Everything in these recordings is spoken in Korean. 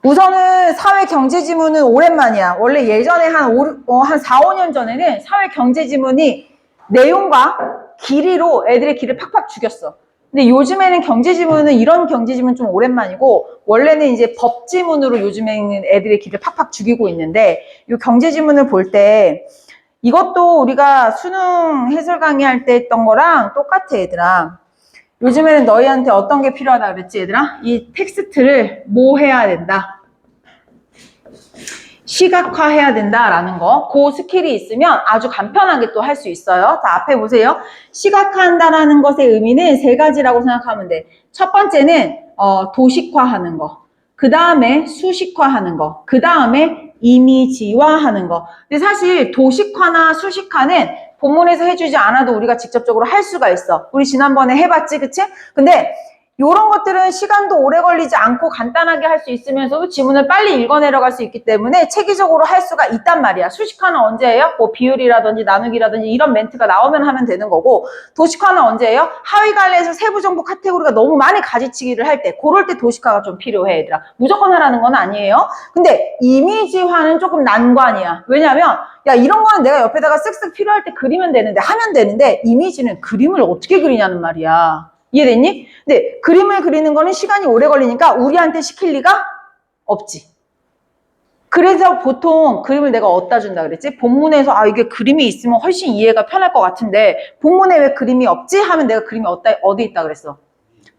우선은 사회경제지문은 오랜만이야. 원래 예전에 한 4, 5년 전에는 사회경제지문이 내용과 길이로 애들의 길을 팍팍 죽였어. 근데 요즘에는 경제지문은 이런 경제지문은 좀 오랜만이고, 원래는 이제 법지문으로 요즘에는 애들의 길을 팍팍 죽이고 있는데, 이 경제지문을 볼 때 이것도 우리가 수능 해설 강의할 때 했던 거랑 똑같아, 얘들아. 요즘에는 너희한테 어떤 게 필요하다 그랬지, 얘들아? 이 텍스트를 뭐 해야 된다? 시각화해야 된다라는 거. 그 스킬이 있으면 아주 간편하게 또 할 수 있어요. 자, 앞에 보세요. 시각화한다라는 것의 의미는 세 가지라고 생각하면 돼. 첫 번째는 도식화하는 거. 그 다음에 수식화하는 거. 그 다음에 이미지화하는 거. 근데 사실 도식화나 수식화는 본문에서 해주지 않아도 우리가 직접적으로 할 수가 있어. 우리 지난번에 해봤지, 그치? 근데 이런 것들은 시간도 오래 걸리지 않고 간단하게 할 수 있으면서도 지문을 빨리 읽어 내려갈 수 있기 때문에 체계적으로 할 수가 있단 말이야. 수식화는 언제예요? 뭐 비율이라든지 나누기라든지 이런 멘트가 나오면 하면 되는 거고, 도식화는 언제예요? 하위 갈래에서 세부 정보 카테고리가 너무 많이 가지치기를 할 때, 그럴 때 도식화가 좀 필요해, 얘들아. 무조건 하라는 건 아니에요. 근데 이미지화는 조금 난관이야. 왜냐면 야, 이런 거는 내가 옆에다가 쓱쓱 필요할 때 그리면 되는데, 하면 되는데, 이미지는 그림을 어떻게 그리냐는 말이야. 이해됐니? 근데 그림을 그리는 거는 시간이 오래 걸리니까 우리한테 시킬 리가 없지. 그래서 보통 그림을 내가 어디다 준다 그랬지? 본문에서 이게 그림이 있으면 훨씬 이해가 편할 것 같은데 본문에 왜 그림이 없지? 하면 내가 그림이 어디 있다 그랬어?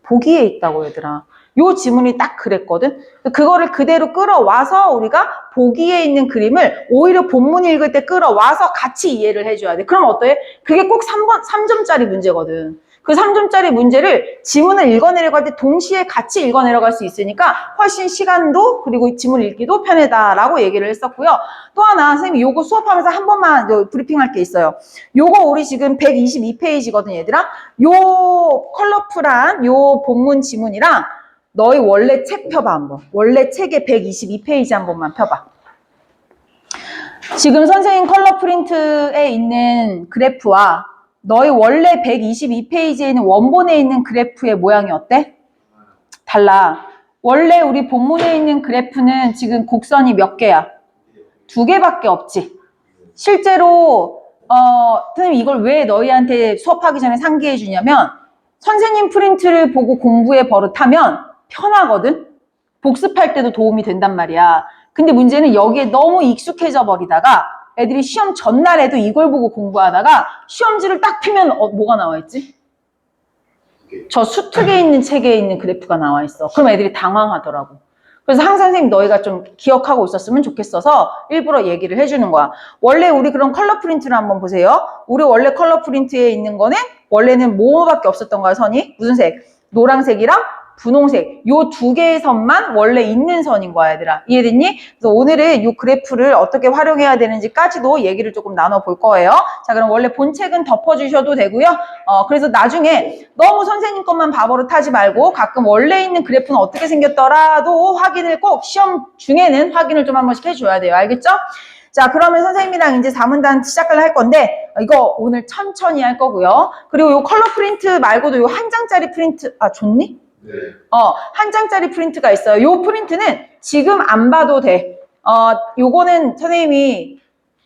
보기에 있다고, 얘들아. 요 지문이 딱 그랬거든. 그거를 그대로 끌어와서 우리가 보기에 있는 그림을 오히려 본문 읽을 때 끌어와서 같이 이해를 해줘야 돼. 그럼 어때? 그게 꼭 3점짜리 문제거든. 그 3점짜리 문제를 지문을 읽어내려갈 때 동시에 같이 읽어내려갈 수 있으니까 훨씬 시간도 그리고 지문 읽기도 편하다라고 얘기를 했었고요. 또 하나, 선생님이 요거 수업하면서 한 번만 브리핑할 게 있어요. 요거 우리 지금 122페이지거든, 얘들아. 요 컬러풀한 요 본문 지문이랑 너희 원래 책 펴봐, 한번. 원래 책의 122페이지 한 번만 펴봐. 지금 선생님 컬러 프린트에 있는 그래프와 너희 원래 122페이지에 있는 원본에 있는 그래프의 모양이 어때? 달라. 원래 우리 본문에 있는 그래프는 지금 곡선이 몇 개야? 2개밖에 없지. 실제로 선생님 이걸 왜 너희한테 수업하기 전에 상기해 주냐면 선생님 프린트를 보고 공부에 버릇하면 편하거든? 복습할 때도 도움이 된단 말이야. 근데 문제는 여기에 너무 익숙해져 버리다가 애들이 시험 전날에도 이걸 보고 공부하다가 시험지를 딱 펴면 뭐가 나와 있지? 저 수특에 있는 책에 있는 그래프가 나와 있어. 그럼 애들이 당황하더라고. 그래서 항상 선생님 너희가 좀 기억하고 있었으면 좋겠어서 일부러 얘기를 해주는 거야. 원래 우리 그런 컬러 프린트를 한번 보세요. 우리 원래 컬러 프린트에 있는 거는 원래는 뭐밖에 없었던 거야, 선이? 무슨 색? 노란색이랑 분홍색. 요 2개의 선만 원래 있는 선인 거야, 얘들아. 이해됐니? 그래서 오늘은 요 그래프를 어떻게 활용해야 되는지까지도 얘기를 조금 나눠볼 거예요. 자, 그럼 원래 본 책은 덮어주셔도 되고요. 그래서 나중에 너무 선생님 것만 바보로 타지 말고 가끔 원래 있는 그래프는 어떻게 생겼더라도 확인을 꼭 시험 중에는 확인을 좀 한 번씩 해줘야 돼요. 알겠죠? 자, 그러면 선생님이랑 이제 4문단 시작을 할 건데 이거 오늘 천천히 할 거고요. 그리고 요 컬러 프린트 말고도 요 한 장짜리 프린트, 좋니? 네. 한 장짜리 프린트가 있어요. 요 프린트는 지금 안 봐도 돼. 요거는 선생님이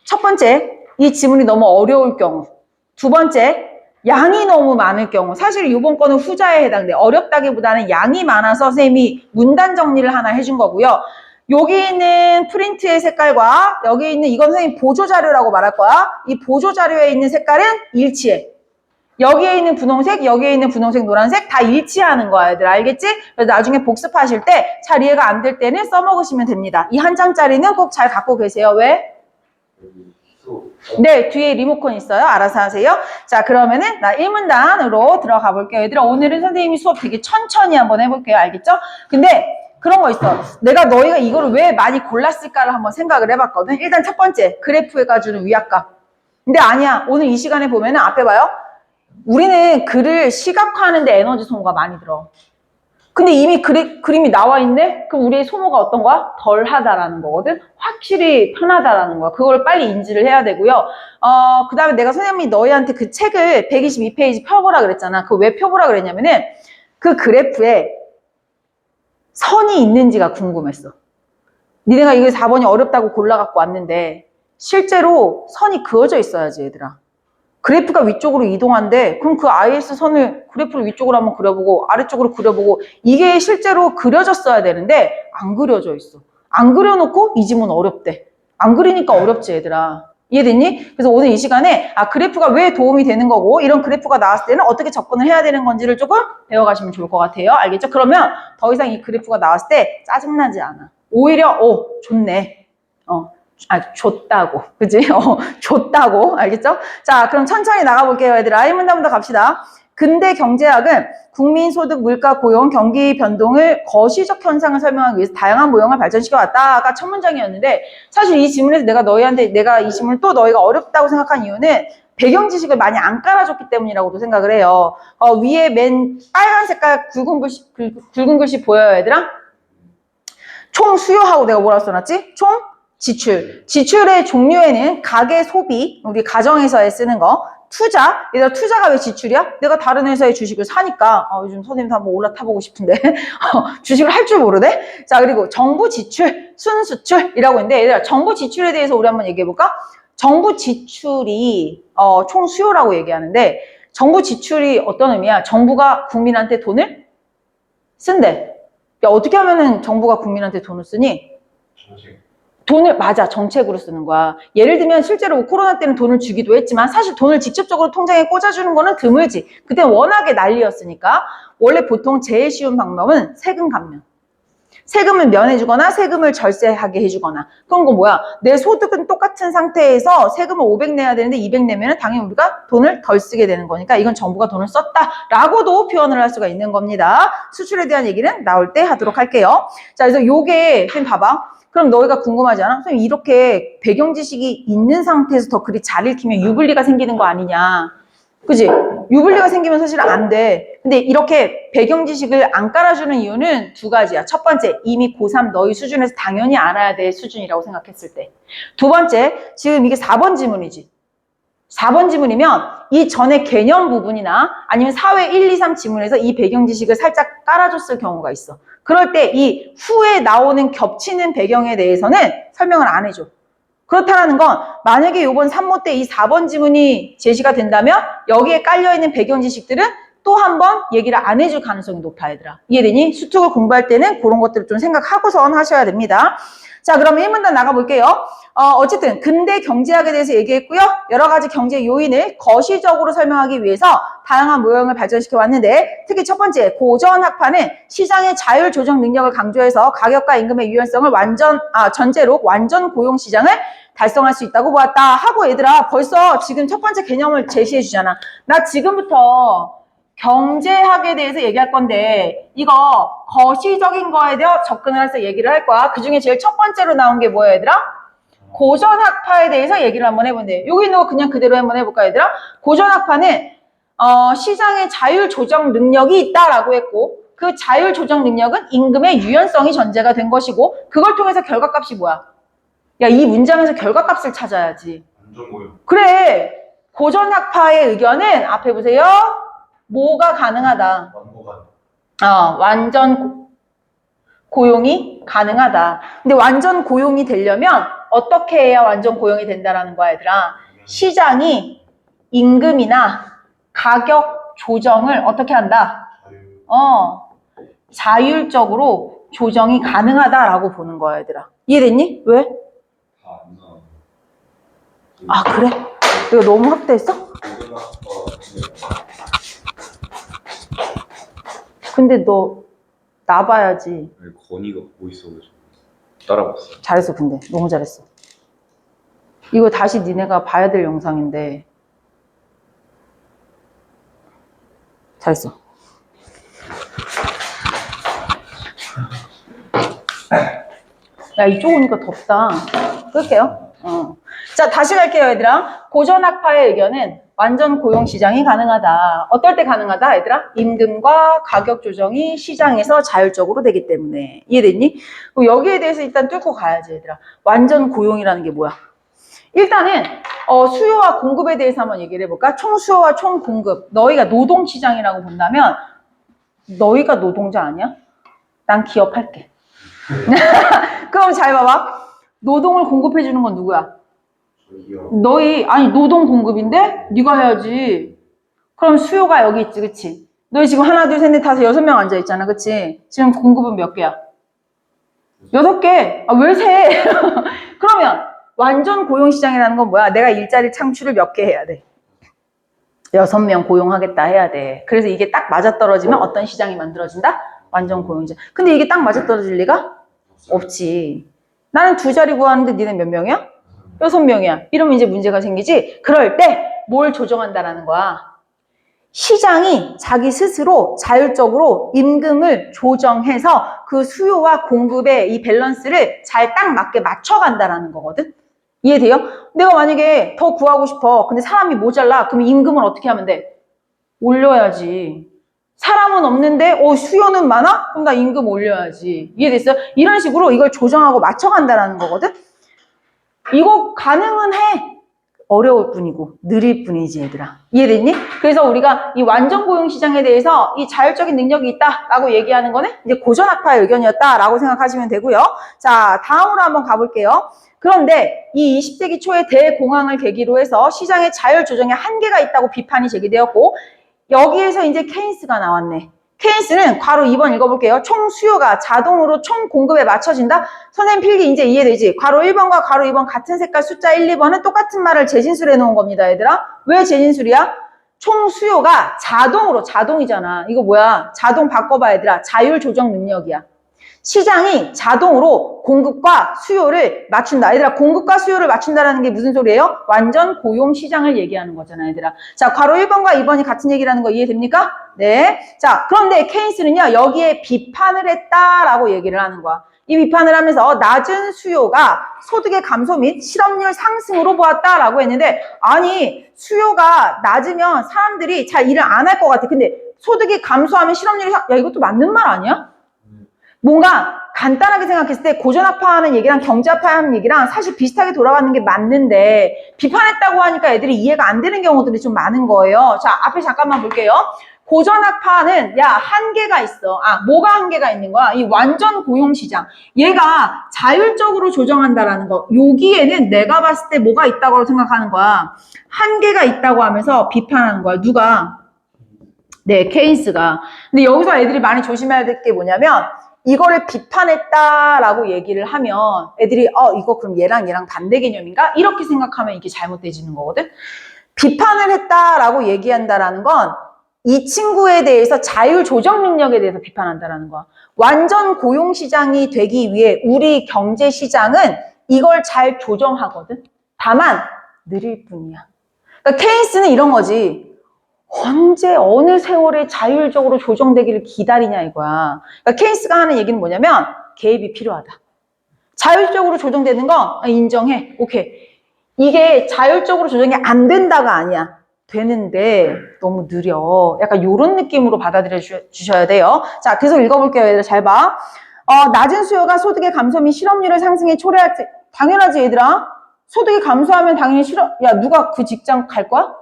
첫 번째, 이 지문이 너무 어려울 경우. 두 번째, 양이 너무 많을 경우. 사실 이번 거는 후자에 해당돼. 어렵다기보다는 양이 많아서 선생님이 문단 정리를 하나 해준 거고요. 여기 있는 프린트의 색깔과 여기 있는 이건 선생님 보조자료라고 말할 거야. 이 보조자료에 있는 색깔은 일치해. 여기에 있는 분홍색, 여기에 있는 분홍색, 노란색 다 일치하는 거야, 얘들. 알겠지? 그래서 나중에 복습하실 때 잘 이해가 안 될 때는 써먹으시면 됩니다. 이 한 장짜리는 꼭 잘 갖고 계세요. 왜? 네, 뒤에 리모컨 있어요. 알아서 하세요. 자, 그러면은 나 1문단으로 들어가 볼게요. 얘들아, 오늘은 선생님이 수업 되게 천천히 한번 해볼게요. 알겠죠? 근데 그런 거 있어. 내가 너희가 이거를 왜 많이 골랐을까를 한번 생각을 해봤거든. 일단 첫 번째, 그래프가 주는 위압감. 근데 아니야. 오늘 이 시간에 보면은 앞에 봐요. 우리는 글을 시각화하는데 에너지 소모가 많이 들어. 근데 이미 그림이 나와 있네? 그럼 우리의 소모가 어떤 거야? 덜 하다라는 거거든? 확실히 편하다라는 거야. 그걸 빨리 인지를 해야 되고요. 그 다음에 내가 선생님이 너희한테 그 책을 122페이지 펴보라 그랬잖아. 그거 왜 펴보라 그랬냐면은 그 그래프에 선이 있는지가 궁금했어. 니네가 이게 4번이 어렵다고 골라갖고 왔는데 실제로 선이 그어져 있어야지 얘들아. 그래프가 위쪽으로 이동한대. 그럼 그 IS 선을 그래프를 위쪽으로 한번 그려보고 아래쪽으로 그려보고 이게 실제로 그려졌어야 되는데 안 그려져 있어. 안 그려놓고 이 지문 어렵대. 안 그리니까 어렵지 얘들아. 이해됐니? 그래서 오늘 이 시간에 그래프가 왜 도움이 되는 거고 이런 그래프가 나왔을 때는 어떻게 접근을 해야 되는 건지를 조금 배워가시면 좋을 것 같아요. 알겠죠? 그러면 더 이상 이 그래프가 나왔을 때 짜증나지 않아. 오히려 좋네. 좋다고. 그지? 좋다고. 알겠죠? 자, 그럼 천천히 나가볼게요, 얘들아. 1문단부터 갑시다. 근대 경제학은 국민소득, 물가, 고용, 경기 변동을 거시적 현상을 설명하기 위해서 다양한 모형을 발전시켜왔다가 첫 문장이었는데 사실 이 질문에서 내가 이 질문을 또 너희가 어렵다고 생각한 이유는 배경 지식을 많이 안 깔아줬기 때문이라고도 생각을 해요. 위에 맨 빨간 색깔 굵은 글씨 보여요, 얘들아? 총 수요하고 내가 뭐라고 써놨지? 총 지출. 지출의 종류에는 가계 소비, 우리 가정에서 쓰는 거, 투자. 얘들아, 투자가 왜 지출이야? 내가 다른 회사의 주식을 사니까. 요즘 선생님도 한번 올라타보고 싶은데. 주식을 할 줄 모르네? 자, 그리고 정부 지출, 순수출이라고 있는데, 얘들아, 정부 지출에 대해서 우리 한번 얘기해볼까? 정부 지출이, 총 수요라고 얘기하는데, 정부 지출이 어떤 의미야? 정부가 국민한테 돈을 쓴대. 야, 어떻게 하면은 정부가 국민한테 돈을 쓰니? 돈을, 맞아, 정책으로 쓰는 거야. 예를 들면 실제로 뭐 코로나 때는 돈을 주기도 했지만 사실 돈을 직접적으로 통장에 꽂아주는 거는 드물지. 그때 워낙에 난리였으니까 원래 보통 제일 쉬운 방법은 세금 감면. 세금을 면해주거나 세금을 절세하게 해주거나. 그런 거 뭐야? 내 소득은 똑같은 상태에서 세금을 500 내야 되는데 200 내면은 당연히 우리가 돈을 덜 쓰게 되는 거니까 이건 정부가 돈을 썼다라고도 표현을 할 수가 있는 겁니다. 수출에 대한 얘기는 나올 때 하도록 할게요. 자, 그래서 요게 선생님 봐봐. 그럼 너희가 궁금하지 않아? 선생님 이렇게 배경 지식이 있는 상태에서 더 글이 잘 읽히면 유불리가 생기는 거 아니냐? 그지? 유불리가 생기면 사실 안 돼. 근데 이렇게 배경 지식을 안 깔아주는 이유는 두 가지야. 첫 번째, 이미 고3 너희 수준에서 당연히 알아야 될 수준이라고 생각했을 때. 두 번째, 지금 이게 4번 지문이지. 4번 지문이면 이 전에 개념 부분이나 아니면 사회 1, 2, 3 지문에서 이 배경 지식을 살짝 깔아줬을 경우가 있어. 그럴 때 이 후에 나오는 겹치는 배경에 대해서는 설명을 안 해줘. 그렇다는 건 만약에 이번 3모 때 이 4번 지문이 제시가 된다면 여기에 깔려있는 배경 지식들은 또 한 번 얘기를 안 해줄 가능성이 높아, 얘들아. 이해되니? 수특을 공부할 때는 그런 것들을 좀 생각하고선 하셔야 됩니다. 자, 그럼 1문단 나가볼게요. 어쨌든 근대 경제학에 대해서 얘기했고요. 여러 가지 경제 요인을 거시적으로 설명하기 위해서 다양한 모형을 발전시켜 왔는데 특히 첫 번째 고전 학파는 시장의 자율 조정 능력을 강조해서 가격과 임금의 유연성을 전제로 완전 고용 시장을 달성할 수 있다고 보았다 하고 얘들아 벌써 지금 첫 번째 개념을 제시해 주잖아. 나 지금부터 경제학에 대해서 얘기할 건데 이거 거시적인 거에 대해 접근을 해서 얘기를 할 거야. 그 중에 제일 첫 번째로 나온 게 뭐야 얘들아? 고전학파에 대해서 얘기를 한번 해본대. 여기 있는 거 그냥 그대로 한번 해볼까 얘들아? 고전학파는 시장의 자율 조정 능력이 있다라고 했고 그 자율 조정 능력은 임금의 유연성이 전제가 된 것이고 그걸 통해서 결과값이 뭐야? 야, 이 문장에서 결과값을 찾아야지. 완전 고용. 그래. 고전학파의 의견은 앞에 보세요. 뭐가 가능하다. 완전 고용이 가능하다. 근데 완전 고용이 되려면 어떻게 해야 완전 고용이 된다라는 거야, 얘들아? 시장이 임금이나 가격 조정을 어떻게 한다? 자율적으로 조정이 가능하다라고 보는 거야, 얘들아. 이해됐니? 왜? 아, 그래? 이거 너무 확대했어? 근데 너 나봐야지. 건이가 보고 있어가지고 따라봤어. 잘했어, 근데. 너무 잘했어. 이거 다시 니네가 봐야 될 영상인데. 잘했어. 야, 이쪽 오니까 덥다. 끌게요. 자, 다시 갈게요, 얘들아. 고전학파의 의견은 완전 고용시장이 가능하다. 어떨 때 가능하다, 얘들아? 임금과 가격 조정이 시장에서 자율적으로 되기 때문에. 이해됐니? 여기에 대해서 일단 뚫고 가야지, 얘들아. 완전 고용이라는 게 뭐야? 일단은 수요와 공급에 대해서 한번 얘기를 해볼까? 총수요와 총공급. 너희가 노동시장이라고 본다면 너희가 노동자 아니야? 난 기업할게. 그럼 잘 봐봐. 노동을 공급해주는 건 누구야? 너희, 아니, 노동 공급인데? 네가 해야지. 그럼 수요가 여기 있지, 그치? 너희 지금 하나, 둘, 셋, 넷, 다섯, 6명 앉아있잖아, 그치? 지금 공급은 몇 개야? 6개. 아, 왜 세? 그러면 완전 고용시장이라는 건 뭐야? 내가 일자리 창출을 몇 개 해야 돼? 6명 고용하겠다 해야 돼. 그래서 이게 딱 맞아떨어지면 어떤 시장이 만들어진다? 완전 고용시장. 근데 이게 딱 맞아떨어질 리가 없지. 나는 2자리 구하는데 니네 몇 명이야? 6명이야. 이러면 이제 문제가 생기지. 그럴 때 뭘 조정한다라는 거야? 시장이 자기 스스로 자율적으로 임금을 조정해서 그 수요와 공급의 이 밸런스를 잘 딱 맞게 맞춰간다라는 거거든. 이해돼요? 내가 만약에 더 구하고 싶어. 근데 사람이 모자라. 그럼 임금을 어떻게 하면 돼? 올려야지. 사람은 없는데 수요는 많아? 그럼 나 임금 올려야지. 이해됐어요? 이런 식으로 이걸 조정하고 맞춰간다라는 거거든. 이거 가능은 해. 어려울 뿐이고 느릴 뿐이지 얘들아. 이해됐니? 그래서 우리가 이 완전 고용 시장에 대해서 이 자율적인 능력이 있다라고 얘기하는 거는 이제 고전학파의 의견이었다라고 생각하시면 되고요. 자, 다음으로 한번 가볼게요. 그런데 이 20세기 초의 대공황을 계기로 해서 시장의 자율 조정에 한계가 있다고 비판이 제기되었고 여기에서 이제 케인스가 나왔네. 케인스는 괄호 2번 읽어볼게요. 총 수요가 자동으로 총 공급에 맞춰진다? 선생님 필기 이제 이해되지? 괄호 1번과 괄호 2번 같은 색깔 숫자 1, 2번은 똑같은 말을 재진술해 놓은 겁니다, 얘들아. 왜 재진술이야? 총 수요가 자동으로, 자동이잖아. 이거 뭐야? 자동 바꿔봐, 얘들아. 자율 조정 능력이야. 시장이 자동으로 공급과 수요를 맞춘다. 얘들아, 공급과 수요를 맞춘다라는 게 무슨 소리예요? 완전 고용 시장을 얘기하는 거잖아, 얘들아. 자, 괄호 1번과 2번이 같은 얘기라는 거 이해됩니까? 네. 자, 그런데 케인스는요, 여기에 비판을 했다라고 얘기를 하는 거야. 이 비판을 하면서 낮은 수요가 소득의 감소 및 실업률 상승으로 보았다라고 했는데, 아니, 수요가 낮으면 사람들이 잘 일을 안 할 것 같아. 근데 소득이 감소하면 실업률이, 야, 이것도 맞는 말 아니야? 뭔가 간단하게 생각했을 때 고전학파 하는 얘기랑 경제학파 하는 얘기랑 사실 비슷하게 돌아가는 게 맞는데 비판했다고 하니까 애들이 이해가 안 되는 경우들이 좀 많은 거예요. 자, 앞에 잠깐만 볼게요. 고전학파는 야, 한계가 있어. 아, 뭐가 한계가 있는 거야? 이 완전 고용시장. 얘가 자율적으로 조정한다라는 거. 여기에는 내가 봤을 때 뭐가 있다고 생각하는 거야? 한계가 있다고 하면서 비판하는 거야. 누가? 네, 케인스가. 근데 여기서 애들이 많이 조심해야 될 게 뭐냐면 이거를 비판했다라고 얘기를 하면 애들이 이거 그럼 얘랑 반대 개념인가? 이렇게 생각하면 이게 잘못되지는 거거든. 비판을 했다라고 얘기한다라는 건 이 친구에 대해서 자율 조정 능력에 대해서 비판한다라는 거야. 완전 고용 시장이 되기 위해 우리 경제 시장은 이걸 잘 조정하거든. 다만 느릴 뿐이야. 그러니까 케인스는 이런 거지. 언제 어느 세월에 자율적으로 조정되기를 기다리냐 이거야. 그러니까 케인스가 하는 얘기는 뭐냐면 개입이 필요하다. 자율적으로 조정되는 거 인정해. 오케이. 이게 자율적으로 조정이 안 된다가 아니야. 되는데 너무 느려. 약간 이런 느낌으로 받아들여 주셔야 돼요. 자, 계속 읽어볼게요. 얘들 잘 봐. 낮은 수요가 소득의 감소 및 실업률을 상승에 초래할지. 당연하지 얘들아. 소득이 감소하면 당연히 야, 누가 그 직장 갈 거야?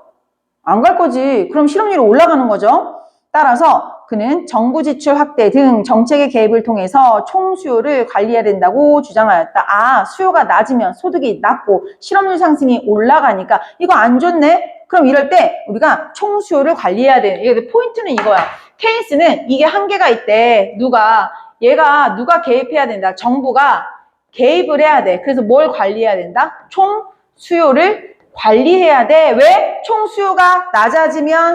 안 갈 거지. 그럼 실업률이 올라가는 거죠. 따라서 그는 정부 지출 확대 등 정책의 개입을 통해서 총 수요를 관리해야 된다고 주장하였다. 아, 수요가 낮으면 소득이 낮고 실업률 상승이 올라가니까 이거 안 좋네. 그럼 이럴 때 우리가 총 수요를 관리해야 돼. 이게 포인트는 이거야. 케인스는 이게 한계가 있대. 누가 개입해야 된다. 정부가 개입을 해야 돼. 그래서 뭘 관리해야 된다? 총 수요를 관리해야 돼. 왜? 총 수요가 낮아지면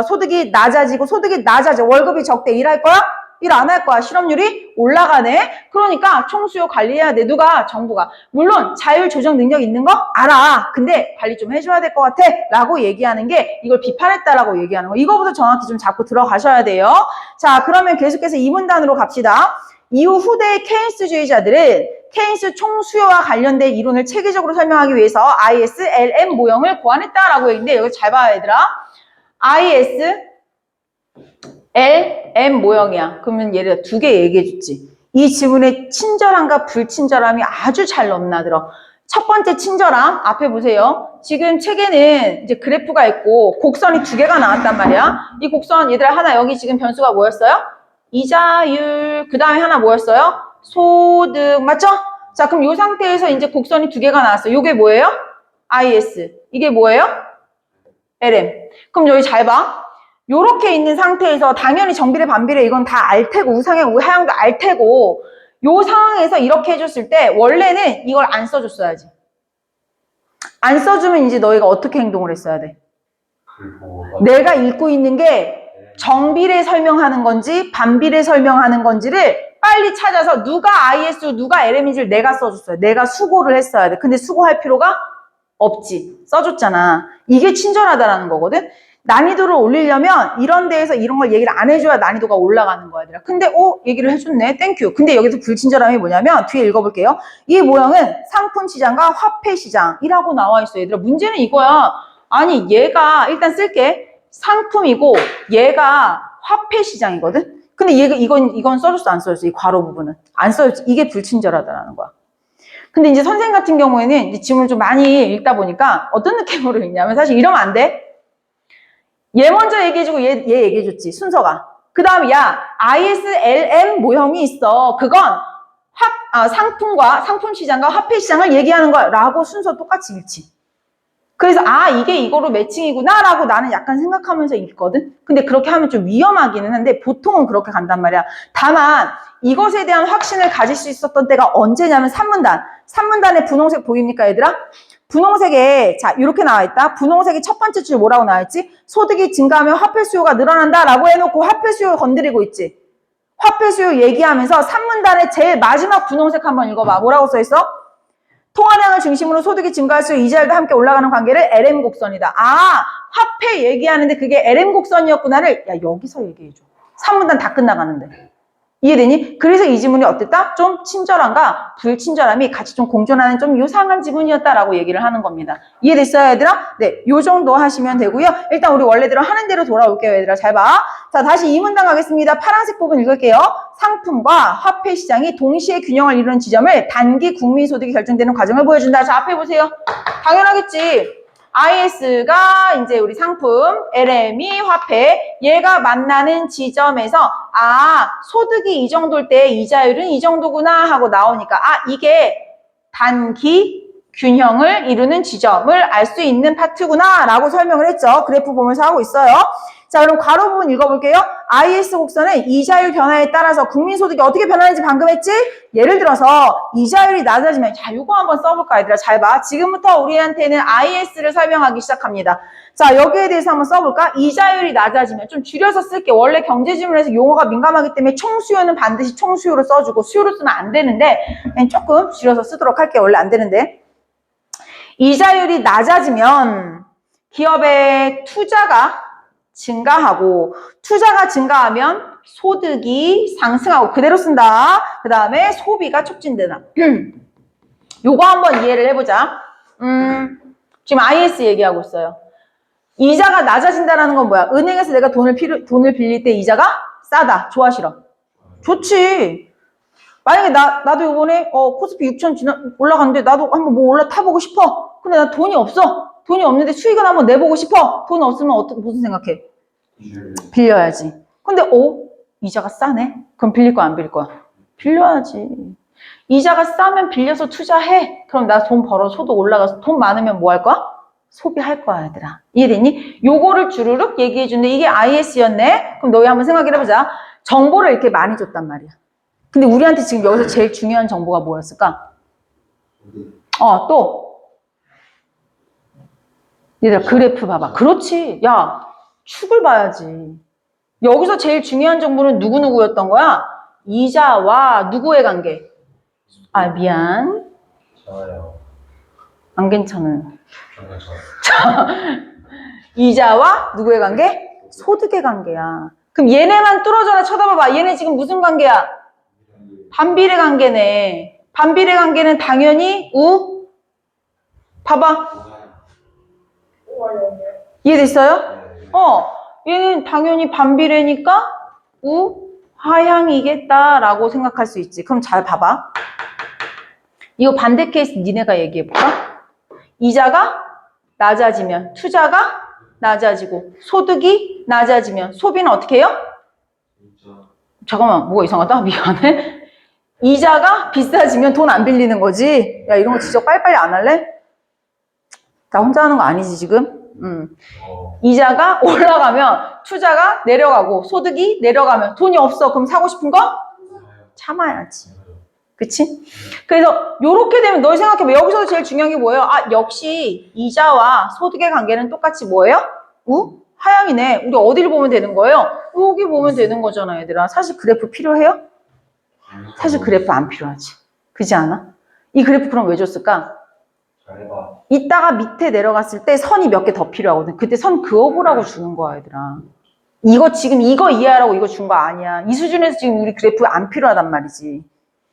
소득이 낮아지고 소득이 낮아져. 월급이 적대. 일할 거야? 일 안 할 거야. 실업률이 올라가네. 그러니까 총 수요 관리해야 돼. 누가? 정부가. 물론 자율 조정 능력 있는 거 알아. 근데 관리 좀 해줘야 될 것 같아. 라고 얘기하는 게 이걸 비판했다라고 얘기하는 거. 이거부터 정확히 좀 잡고 들어가셔야 돼요. 자, 그러면 계속해서 이 문단으로 갑시다. 이후 후대의 케인스주의자들은 케인스 총수요와 관련된 이론을 체계적으로 설명하기 위해서 ISLM 모형을 고안했다라고 얘기인데 여기 잘 봐요 얘들아. ISLM 모형이야. 그러면 얘를 2개 얘기해줬지. 이 지문의 친절함과 불친절함이 아주 잘 넘나들어. 첫 번째 친절함 앞에 보세요. 지금 책에는 이제 그래프가 있고 곡선이 2개가 나왔단 말이야. 이 곡선 얘들아 하나 여기 지금 변수가 뭐였어요? 이자율, 그 다음에 하나 뭐였어요? 소득, 맞죠? 자, 그럼 이 상태에서 이제 곡선이 두 개가 나왔어요. 요게 뭐예요? IS. 이게 뭐예요? LM. 그럼 여기 잘 봐. 요렇게 있는 상태에서 당연히 정비례, 반비례 이건 다 알 테고, 우상향, 우하향도 알 테고, 요 상황에서 이렇게 해줬을 때 원래는 이걸 안 써줬어야지. 안 써주면 이제 너희가 어떻게 행동을 했어야 돼? 내가 읽고 있는 게 정비례 설명하는 건지 반비례 설명하는 건지를 빨리 찾아서 누가 IS, 누가 LM인지를 내가 써줬어요. 내가 수고를 했어야 돼. 근데 수고할 필요가 없지. 써줬잖아. 이게 친절하다라는 거거든. 난이도를 올리려면 이런 데에서 이런 걸 얘기를 안 해줘야 난이도가 올라가는 거야, 얘들아. 근데 얘기를 해줬네. 땡큐. 근데 여기서 불친절함이 뭐냐면 뒤에 읽어볼게요. 이 모형은 상품시장과 화폐시장이라고 나와 있어요. 얘들아, 문제는 이거야. 아니, 얘가 일단 쓸게. 상품이고 얘가 화폐시장이거든. 근데 얘가 이건 써줬어, 안 써줬어? 이 괄호 부분은 안 써줬어. 이게 불친절하다라는 거야. 근데 이제 선생님 같은 경우에는 이제 지문을 좀 많이 읽다 보니까 어떤 느낌으로 읽냐면 사실 이러면 안 돼. 얘 먼저 얘기해주고 얘 얘기해줬지, 순서가. 그 다음에 야, ISLM 모형이 있어. 그건 상품과 상품시장과 화폐시장을 얘기하는 거야 라고 순서 똑같이 읽지. 그래서 이게 이거로 매칭이구나 라고 나는 약간 생각하면서 읽거든. 근데 그렇게 하면 좀 위험하기는 한데 보통은 그렇게 간단 말이야. 다만 이것에 대한 확신을 가질 수 있었던 때가 언제냐면 3문단. 3문단에 분홍색 보입니까, 얘들아? 분홍색에 자 이렇게 나와 있다. 분홍색이 첫 번째 줄 뭐라고 나와 있지? 소득이 증가하면 화폐 수요가 늘어난다 라고 해놓고 화폐 수요 건드리고 있지. 화폐 수요 얘기하면서 3문단의 제일 마지막 분홍색 한번 읽어봐. 뭐라고 써있어? 통화량을 중심으로 소득이 증가할수록 이자율도 함께 올라가는 관계를 LM 곡선이다. 화폐 얘기하는데 그게 LM 곡선이었구나를 여기서 얘기해줘. 3문단 다 끝나가는데. 이해되니? 그래서 이 지문이 어땠다? 좀 친절함과 불친절함이 같이 좀 공존하는 좀 요상한 지문이었다라고 얘기를 하는 겁니다. 이해됐어요, 얘들아? 네, 요 정도 하시면 되고요. 일단 우리 원래대로 하는 대로 돌아올게요, 얘들아. 잘 봐. 자, 다시 이 문단 가겠습니다. 파란색 부분 읽을게요. 상품과 화폐 시장이 동시에 균형을 이루는 지점을 단기 국민소득이 결정되는 과정을 보여준다. 자, 앞에 보세요. 당연하겠지. IS가 이제 우리 상품, LM이 화폐, 얘가 만나는 지점에서 소득이 이 정도일 때 이자율은 이 정도구나 하고 나오니까 이게 단기 균형을 이루는 지점을 알 수 있는 파트구나 라고 설명을 했죠. 그래프 보면서 하고 있어요. 자, 그럼 괄호 부분 읽어볼게요. IS 곡선은 이자율 변화에 따라서 국민소득이 어떻게 변하는지 방금 했지? 예를 들어서 이자율이 낮아지면 자, 요거 한번 써볼까, 얘들아. 잘 봐. 지금부터 우리한테는 IS를 설명하기 시작합니다. 자, 여기에 대해서 한번 써볼까? 이자율이 낮아지면 좀 줄여서 쓸게. 원래 경제지문에서 용어가 민감하기 때문에 총수요는 반드시 총수요로 써주고 수요로 쓰면 안 되는데 조금 줄여서 쓰도록 할게요. 원래 안 되는데. 이자율이 낮아지면 기업의 투자가 증가하고 투자가 증가하면 소득이 상승하고 그대로 쓴다. 그 다음에 소비가 촉진되나. 요거 한번 이해를 해보자. 지금 IS 얘기하고 있어요. 이자가 낮아진다는 건 뭐야? 은행에서 내가 돈을 빌릴 때 이자가 싸다. 좋아, 싫어? 좋지. 만약에 나도 요번에 코스피 6,000 올라갔는데 나도 한번 뭐 올라타보고 싶어. 근데 나 돈이 없어. 돈이 없는데 수익을 한번 내보고 싶어. 돈 없으면 무슨 생각해? 빌려야지. 근데 이자가 싸네? 그럼 빌릴 거야, 안 빌릴 거야? 빌려야지. 이자가 싸면 빌려서 투자해. 그럼 나 돈 벌어 소득 올라가서 돈 많으면 뭐 할 거야? 소비할 거야, 얘들아. 이해되니? 요거를 주르륵 얘기해주는데 이게 IS였네? 그럼 너희 한번 생각해보자. 정보를 이렇게 많이 줬단 말이야. 근데 우리한테 지금 여기서 제일 중요한 정보가 뭐였을까? 또. 얘들아, 그래프 봐봐. 그렇지. 야, 축을 봐야지. 여기서 제일 중요한 정보는 누구누구였던 거야? 이자와 누구의 관계? 미안. 좋아요. 안 괜찮은. 이자와 누구의 관계? 소득의 관계야. 그럼 얘네만 뚫어져라 쳐다봐봐. 얘네 지금 무슨 관계야? 반비례 관계네. 반비례 관계는 당연히 봐봐. 이해됐어요? 얘는 당연히 반비례니까 하향이겠다라고 생각할 수 있지. 그럼 잘 봐봐. 이거 반대 케이스 니네가 얘기해볼까? 이자가 낮아지면 투자가 낮아지고 소득이 낮아지면 소비는 어떻게 해요? 잠깐만, 뭐가 이상하다? 미안해. 이자가 비싸지면 돈 안 빌리는 거지. 야, 이런 거 지적 빨리빨리 안 할래? 나 혼자 하는 거 아니지, 지금? 이자가 올라가면 투자가 내려가고 소득이 내려가면 돈이 없어. 그럼 사고 싶은 거? 참아야지. 그치? 그래서 요렇게 되면 너 생각해봐. 여기서도 제일 중요한 게 뭐예요? 아, 역시 이자와 소득의 관계는 똑같이 뭐예요? 하향이네. 우리 어디를 보면 되는 거예요? 여기 보면 되는 거잖아, 얘들아. 사실 그래프 필요해요? 사실 그래프 안 필요하지. 그지 않아? 이 그래프 그럼 왜 줬을까? 잘해봐. 이따가 밑에 내려갔을 때 선이 몇 개 더 필요하거든. 그때 선 그어보라고 주는 거야, 얘들아. 이거 지금 이거 이해하라고 이거 준 거 아니야. 이 수준에서 지금 우리 그래프 안 필요하단 말이지.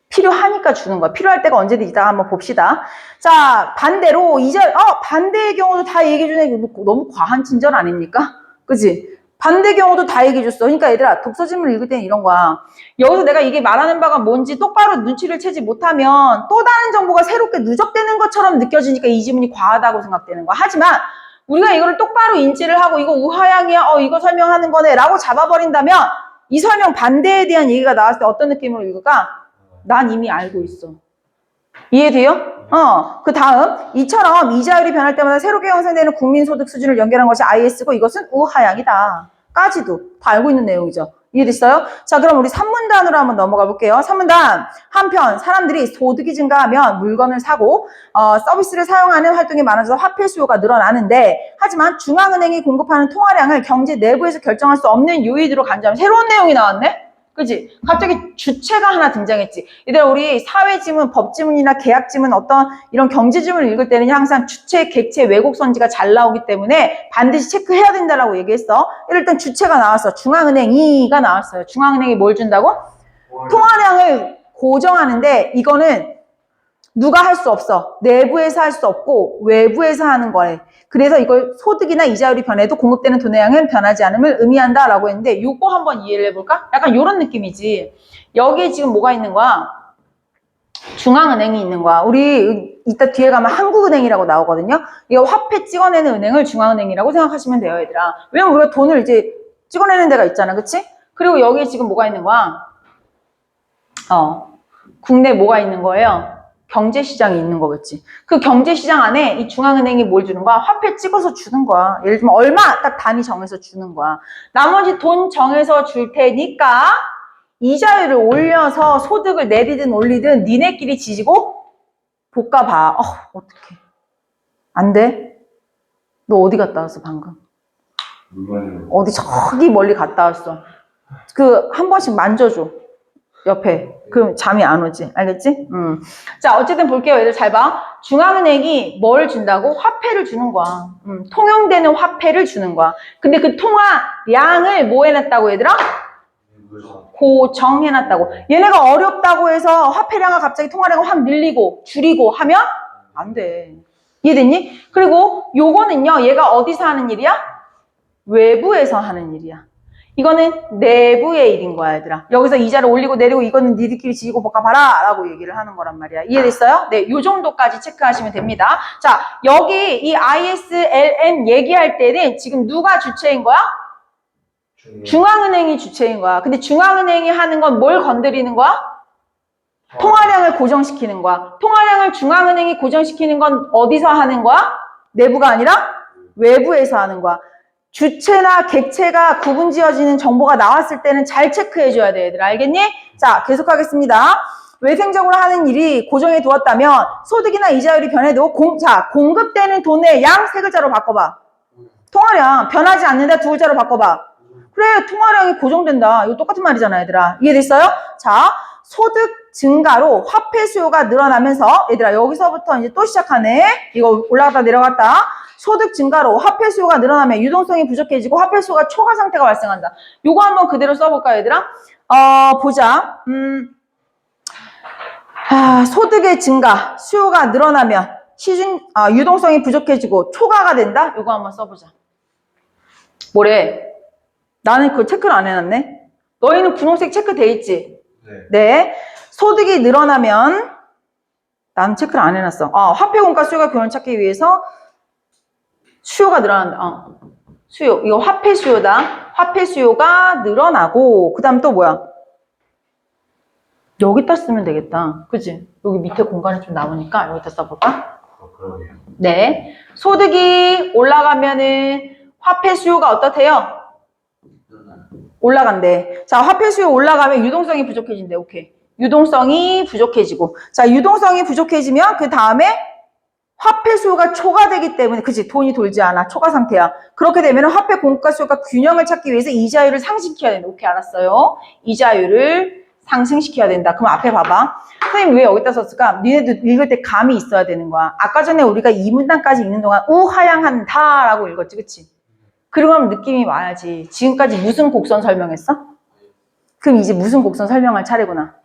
필요하니까 주는 거야. 필요할 때가 언제든 이따가 한번 봅시다. 자, 반대로 이제 반대의 경우도 다 얘기해주네. 이거 너무 과한 친절 아닙니까? 그지? 반대 경우도 다 얘기해줬어. 그러니까 얘들아, 독서지문을 읽을 때는 이런 거야. 여기서 내가 이게 말하는 바가 뭔지 똑바로 눈치를 채지 못하면 또 다른 정보가 새롭게 누적되는 것처럼 느껴지니까 이 지문이 과하다고 생각되는 거야. 하지만 우리가 이거를 똑바로 인지를 하고 이거 우하향이야, 이거 설명하는 거네 라고 잡아버린다면 이 설명 반대에 대한 얘기가 나왔을 때 어떤 느낌으로 읽을까? 난 이미 알고 있어. 이해돼요? 그 다음 이처럼 이자율이 변할 때마다 새롭게 형성되는 국민소득 수준을 연결한 것이 IS고 이것은 우하향이다. 까지도 다 알고 있는 내용이죠. 이해됐어요? 자, 그럼 우리 3문단으로 한번 넘어가 볼게요. 3문단. 한편 사람들이 소득이 증가하면 물건을 사고 서비스를 사용하는 활동이 많아져서 화폐 수요가 늘어나는데 하지만 중앙은행이 공급하는 통화량을 경제 내부에서 결정할 수 없는 요인으로 간주하면 새로운 내용이 나왔네? 그치? 갑자기 주체가 하나 등장했지. 얘들아, 우리 사회지문, 법지문이나 계약지문 어떤 이런 경제지문을 읽을 때는 항상 주체, 객체, 왜곡선지가 잘 나오기 때문에 반드시 체크해야 된다라고 얘기했어. 일단 주체가 나왔어. 중앙은행이가 나왔어요. 중앙은행이 뭘 준다고? 통화량을 고정하는데 이거는 누가 할 수 없어. 내부에서 할 수 없고 외부에서 하는 거래. 그래서 이걸 소득이나 이자율이 변해도 공급되는 돈의 양은 변하지 않음을 의미한다라고 했는데 요거 한번 이해를 해볼까? 약간 요런 느낌이지. 여기에 지금 뭐가 있는 거야? 중앙은행이 있는 거야. 우리 이따 뒤에 가면 한국은행이라고 나오거든요. 이거 화폐 찍어내는 은행을 중앙은행이라고 생각하시면 돼요, 얘들아. 왜냐면 우리가 돈을 이제 찍어내는 데가 있잖아, 그치? 그리고 여기에 지금 뭐가 있는 거야? 국내 뭐가 있는 거예요? 경제시장이 있는 거겠지. 그 경제시장 안에 이 중앙은행이 뭘 주는 거야? 화폐 찍어서 주는 거야. 예를 들면 얼마 딱 단위 정해서 주는 거야. 나머지 돈 정해서 줄 테니까 이자율을 올려서 소득을 내리든 올리든 니네끼리 지지고 볶아봐. 어떡해. 안 돼? 너 어디 갔다 왔어 방금? 어디 저기 멀리 갔다 왔어. 그 한 번씩 만져줘. 옆에. 그럼 잠이 안 오지. 알겠지? 자, 어쨌든 볼게요. 얘들 잘 봐. 중앙은행이 뭘 준다고? 화폐를 주는 거야. 통용되는 화폐를 주는 거야. 근데 그 통화량을 뭐 해놨다고 얘들아? 고정해놨다고. 얘네가 어렵다고 해서 화폐량을 갑자기 통화량을 확 늘리고 줄이고 하면 안 돼. 이해됐니? 그리고 요거는요. 얘가 어디서 하는 일이야? 외부에서 하는 일이야. 이거는 내부의 일인 거야, 얘들아. 여기서 이자를 올리고 내리고 이거는 니들끼리 지지고 볶아봐라 라고 얘기를 하는 거란 말이야. 이해됐어요? 네, 요 정도까지 체크하시면 됩니다. 자, 여기 이 ISLN 얘기할 때는 지금 누가 주체인 거야? 중앙은행이 주체인 거야. 근데 중앙은행이 하는 건 뭘 건드리는 거야? 통화량을 고정시키는 거야. 통화량을 중앙은행이 고정시키는 건 어디서 하는 거야? 내부가 아니라 외부에서 하는 거야. 주체나 객체가 구분 지어지는 정보가 나왔을 때는 잘 체크해줘야 돼, 얘들아. 알겠니? 자, 계속하겠습니다. 외생적으로 하는 일이 고정해 두었다면 소득이나 이자율이 변해도 공급되는 돈의 양 세 글자로 바꿔봐. 통화량. 변하지 않는다 두 글자로 바꿔봐. 그래, 통화량이 고정된다. 이거 똑같은 말이잖아, 얘들아. 이해됐어요? 자, 소득 증가로 화폐 수요가 늘어나면서 얘들아 여기서부터 이제 또 시작하네. 이거 올라갔다 내려갔다. 소득 증가로 화폐 수요가 늘어나면 유동성이 부족해지고 화폐 수요가 초과 상태가 발생한다. 요거 한번 그대로 써볼까요, 얘들아? 보자. 소득의 증가, 수요가 늘어나면 유동성이 부족해지고 초과가 된다. 요거 한번 써보자. 뭐래? 나는 그걸 체크를 안 해놨네. 너희는 분홍색 체크돼 있지? 네. 소득이 늘어나면 나는 체크를 안 해놨어. 화폐 공가 수요가 교환 찾기 위해서 수요가 늘어난다. 수요. 이거 화폐 수요다. 화폐 수요가 늘어나고, 그 다음 또 뭐야? 여기다 쓰면 되겠다. 그치? 여기 밑에 공간이 좀 남으니까 여기다 써볼까? 그러게요. 네. 소득이 올라가면은 화폐 수요가 어떻대요? 올라간대. 자, 화폐 수요 올라가면 유동성이 부족해진대. 오케이. 유동성이 부족해지고. 자, 유동성이 부족해지면 그 다음에 화폐 수요가 초과되기 때문에, 그치? 돈이 돌지 않아. 초과 상태야. 그렇게 되면 화폐 공급과 수요가 균형을 찾기 위해서 이자율을 상승시켜야 된다. 오케이, 알았어요. 이자율을 상승시켜야 된다. 그럼 앞에 봐봐. 선생님 왜 여기다 썼을까? 니네도 읽을 때 감이 있어야 되는 거야. 아까 전에 우리가 이 문단까지 읽는 동안 우하향한다 라고 읽었지, 그치? 그러면 느낌이 와야지. 지금까지 무슨 곡선 설명했어? 그럼 이제 무슨 곡선 설명할 차례구나.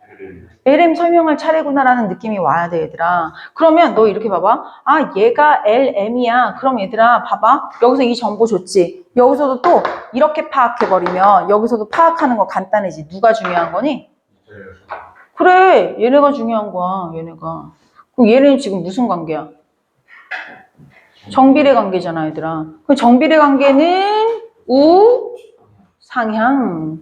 LM 설명할 차례구나라는 느낌이 와야 돼, 얘들아. 그러면 너 이렇게 봐봐. 아, 얘가 LM이야. 그럼 얘들아, 봐봐. 여기서 이 정보 줬지. 여기서도 또 이렇게 파악해버리면 여기서도 파악하는 거 간단해지. 누가 중요한 거니? 그래, 얘네가 중요한 거야, 얘네가. 그럼 얘는 지금 무슨 관계야? 정비례 관계잖아, 얘들아. 그 정비례 관계는 우상향.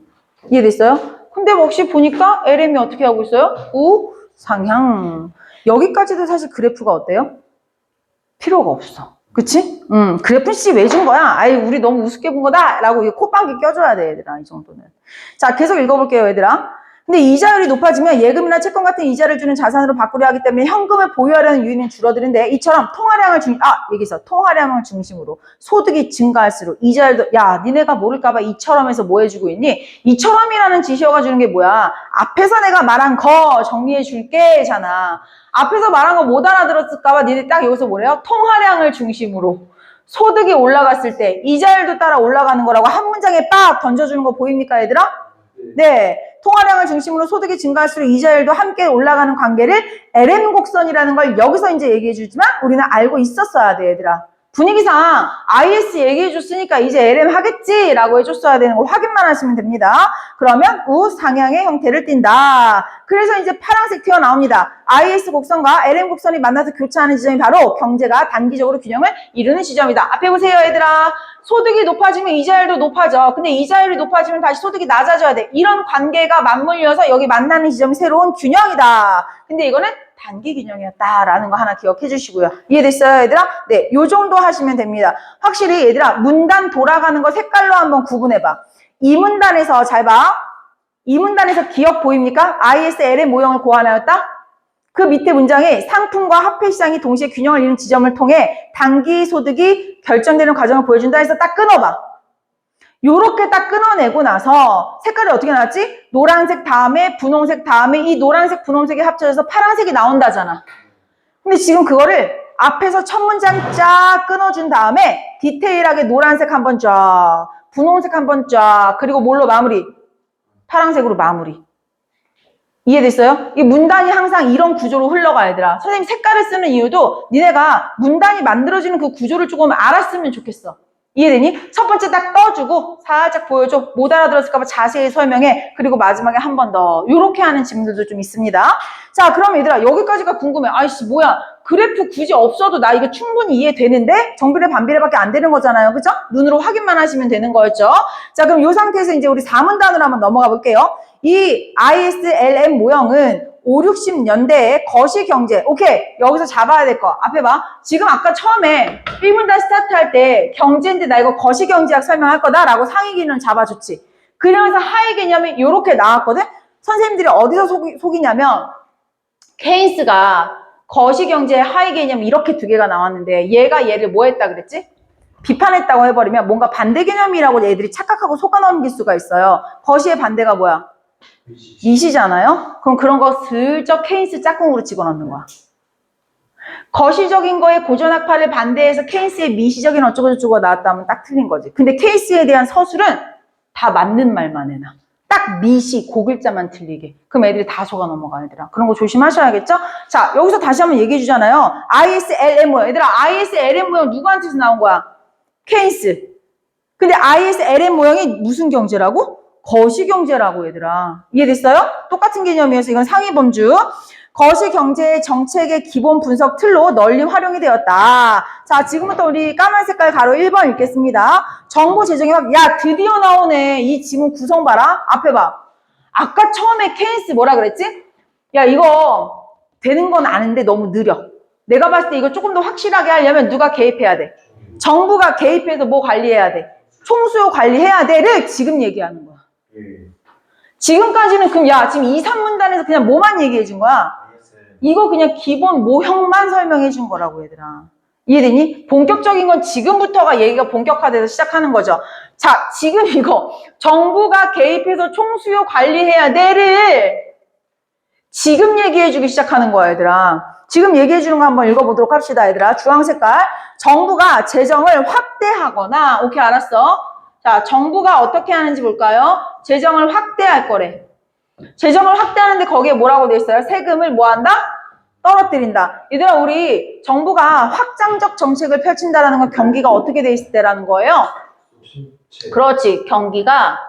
이해됐어요? 근데 혹시 보니까 LM이 어떻게 하고 있어요? 우상향. 여기까지도 사실 그래프가 어때요? 필요가 없어. 그치? 그래프 씨 왜 준 거야? 아이, 우리 너무 우습게 본 거다! 라고 이 콧방귀 껴줘야 돼, 얘들아, 이 정도는. 자, 계속 읽어볼게요, 얘들아. 근데 이자율이 높아지면 예금이나 채권 같은 이자를 주는 자산으로 바꾸려 하기 때문에 현금을 보유하려는 유인은 줄어드는데 이처럼 통화량을 중심으로 소득이 증가할수록 이자율도 야 니네가 모를까봐 이처럼에서 뭐 해주고 있니? 이처럼이라는 지시어가 주는 게 뭐야? 앞에서 내가 말한 거 정리해 줄게 잖아. 앞에서 말한 거 못 알아들었을까봐 니네 딱 여기서 뭐래요? 통화량을 중심으로 소득이 올라갔을 때 이자율도 따라 올라가는 거라고 한 문장에 빡 던져주는 거 보입니까 얘들아? 네. 통화량을 중심으로 소득이 증가할수록 이자율도 함께 올라가는 관계를 LM 곡선이라는 걸 여기서 이제 얘기해 주지만 우리는 알고 있었어야 돼, 얘들아. 분위기상 IS 얘기해 줬으니까 이제 LM 하겠지라고 해줬어야 되는 거 확인만 하시면 됩니다. 그러면 우상향의 형태를 띈다. 그래서 이제 파란색 튀어나옵니다. IS 곡선과 LM 곡선이 만나서 교차하는 지점이 바로 경제가 단기적으로 균형을 이루는 지점이다. 앞에 보세요, 얘들아. 소득이 높아지면 이자율도 높아져. 근데 이자율이 높아지면 다시 소득이 낮아져야 돼. 이런 관계가 맞물려서 여기 만나는 지점이 새로운 균형이다. 근데 이거는 단기 균형이었다라는 거 하나 기억해 주시고요. 이해됐어요, 얘들아? 네, 요 정도 하시면 됩니다. 확실히 얘들아, 문단 돌아가는 거 색깔로 한번 구분해봐. 이 문단에서 잘 봐. 이 문단에서 기억 보입니까? ISL의 모형을 고안하였다? 그 밑에 문장에 상품과 화폐 시장이 동시에 균형을 이루는 지점을 통해 단기 소득이 결정되는 과정을 보여준다 해서 딱 끊어봐. 요렇게 딱 끊어내고 나서 색깔이 어떻게 나왔지? 노란색 다음에 분홍색 다음에 이 노란색 분홍색이 합쳐져서 파란색이 나온다잖아. 근데 지금 그거를 앞에서 첫 문장 쫙 끊어준 다음에 디테일하게 노란색 한번 쫙, 분홍색 한번 쫙, 그리고 뭘로 마무리? 파란색으로 마무리. 이해됐어요? 이 문단이 항상 이런 구조로 흘러가야 되더라. 선생님 색깔을 쓰는 이유도 니네가 문단이 만들어지는 그 구조를 조금 알았으면 좋겠어. 이해되니? 첫 번째 딱 떠주고 살짝 보여줘. 못 알아들었을까봐 자세히 설명해. 그리고 마지막에 한 번 더. 요렇게 하는 질문들도 좀 있습니다. 자, 그럼 얘들아 여기까지가 궁금해. 아이씨 뭐야. 그래프 굳이 없어도 나 이거 충분히 이해되는데? 정비례 반비례밖에 안 되는 거잖아요. 그죠? 눈으로 확인만 하시면 되는 거였죠. 자, 그럼 이 상태에서 이제 우리 4문단으로 한번 넘어가 볼게요. 이 ISLM 모형은 5, 60년대의 거시경제. 오케이. 여기서 잡아야 될 거. 앞에 봐. 지금 아까 처음에 1문단 스타트할 때 경제인데 나 이거 거시경제학 설명할 거다라고 상위 기능을 잡아줬지. 그러면서 하위 개념이 이렇게 나왔거든? 선생님들이 어디서 속이냐면 케인스가 거시경제의 하위 개념 이렇게 두 개가 나왔는데 얘가 얘를 뭐 했다 그랬지? 비판했다고 해버리면 뭔가 반대 개념이라고 얘들이 착각하고 속아넘길 수가 있어요. 거시의 반대가 뭐야? 미시잖아요? 그럼 그런 거 슬쩍 케인스 짝꿍으로 집어넣는 거야. 거시적인 거에 고전학파를 반대해서 케인스의 미시적인 어쩌고저쩌고가 나왔다면 딱 틀린 거지. 근데 케인스에 대한 서술은 다 맞는 말만 해놔. 딱 미시, 고글자만 틀리게. 그럼 애들이 다 속아 넘어가, 얘들아. 그런 거 조심하셔야겠죠? 자, 여기서 다시 한번 얘기해 주잖아요. ISLM 모형. 얘들아, ISLM 모형 누구한테서 나온 거야? 케인스. 근데 ISLM 모형이 무슨 경제라고? 거시경제라고 얘들아. 이해됐어요? 똑같은 개념이어서 이건 상위범주. 거시경제의 정책의 기본 분석 틀로 널리 활용이 되었다. 자, 지금부터 우리 까만 색깔 가로 1번 읽겠습니다. 정보 재정이 야, 드디어 나오네. 이 지문 구성 봐라. 앞에 봐. 아까 처음에 케인스 뭐라 그랬지? 야, 이거 되는 건 아는데 너무 느려. 내가 봤을 때 이거 조금 더 확실하게 하려면 누가 개입해야 돼? 정부가 개입해서 뭐 관리해야 돼? 총수요 관리해야 돼를 지금 얘기하는 거야. 지금까지는 그럼 야, 지금 2, 3문단에서 그냥 뭐만 얘기해 준 거야? 이거 그냥 기본 모형만 설명해 준 거라고 얘들아. 이해되니? 본격적인 건 지금부터가 얘기가 본격화돼서 시작하는 거죠. 자, 지금 이거 정부가 개입해서 총수요 관리해야 돼를 지금 얘기해 주기 시작하는 거야, 얘들아. 지금 얘기해 주는 거 한번 읽어보도록 합시다, 얘들아. 주황 색깔. 정부가 재정을 확대하거나, 오케이, 알았어. 자, 정부가 어떻게 하는지 볼까요? 재정을 확대할 거래. 재정을 확대하는데 거기에 뭐라고 돼 있어요? 세금을 뭐 한다? 떨어뜨린다. 얘들아, 우리 정부가 확장적 정책을 펼친다라는 건 경기가 어떻게 돼 있을 때라는 거예요? 그렇지. 경기가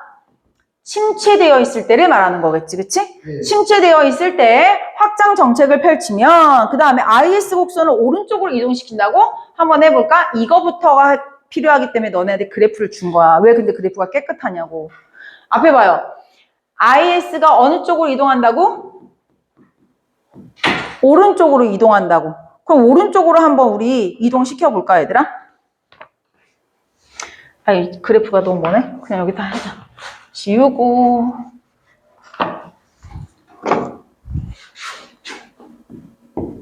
침체되어 있을 때를 말하는 거겠지, 그치? 네. 침체되어 있을 때 확장 정책을 펼치면 그 다음에 IS 곡선을 오른쪽으로 이동시킨다고? 한번 해볼까? 이거부터가 필요하기 때문에 너네한테 그래프를 준 거야. 왜 근데 그래프가 깨끗하냐고. 앞에 봐요. IS가 어느 쪽으로 이동한다고? 오른쪽으로 이동한다고. 그럼 오른쪽으로 한번 우리 이동시켜 볼까, 얘들아? 아이, 그래프가 너무 머네? 그냥 여기다 하자. 지우고.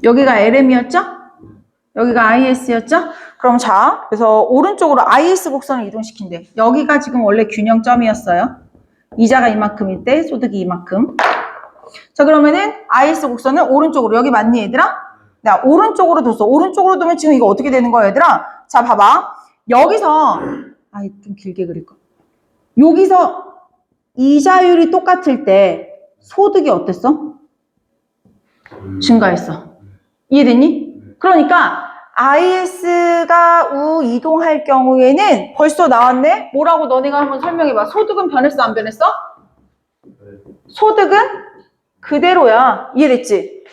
여기가 LM이었죠? 여기가 IS였죠? 그럼 자, 그래서 오른쪽으로 IS 곡선을 이동시킨대. 여기가 지금 원래 균형점이었어요. 이자가 이만큼일 때 소득이 이만큼. 자, 그러면은 IS 곡선은 오른쪽으로. 여기 맞니, 얘들아? 나 오른쪽으로 뒀어. 오른쪽으로 두면 지금 이거 어떻게 되는 거야, 얘들아? 자, 봐봐. 여기서 좀 길게 그릴 거. 여기서 이자율이 똑같을 때 소득이 어땠어? 증가했어. 이해됐니? 그러니까 IS가 우 이동할 경우에는 벌써 나왔네? 뭐라고 너네가 한번 설명해봐. 소득은 변했어, 안 변했어? 소득은 그대로야. 이해됐지?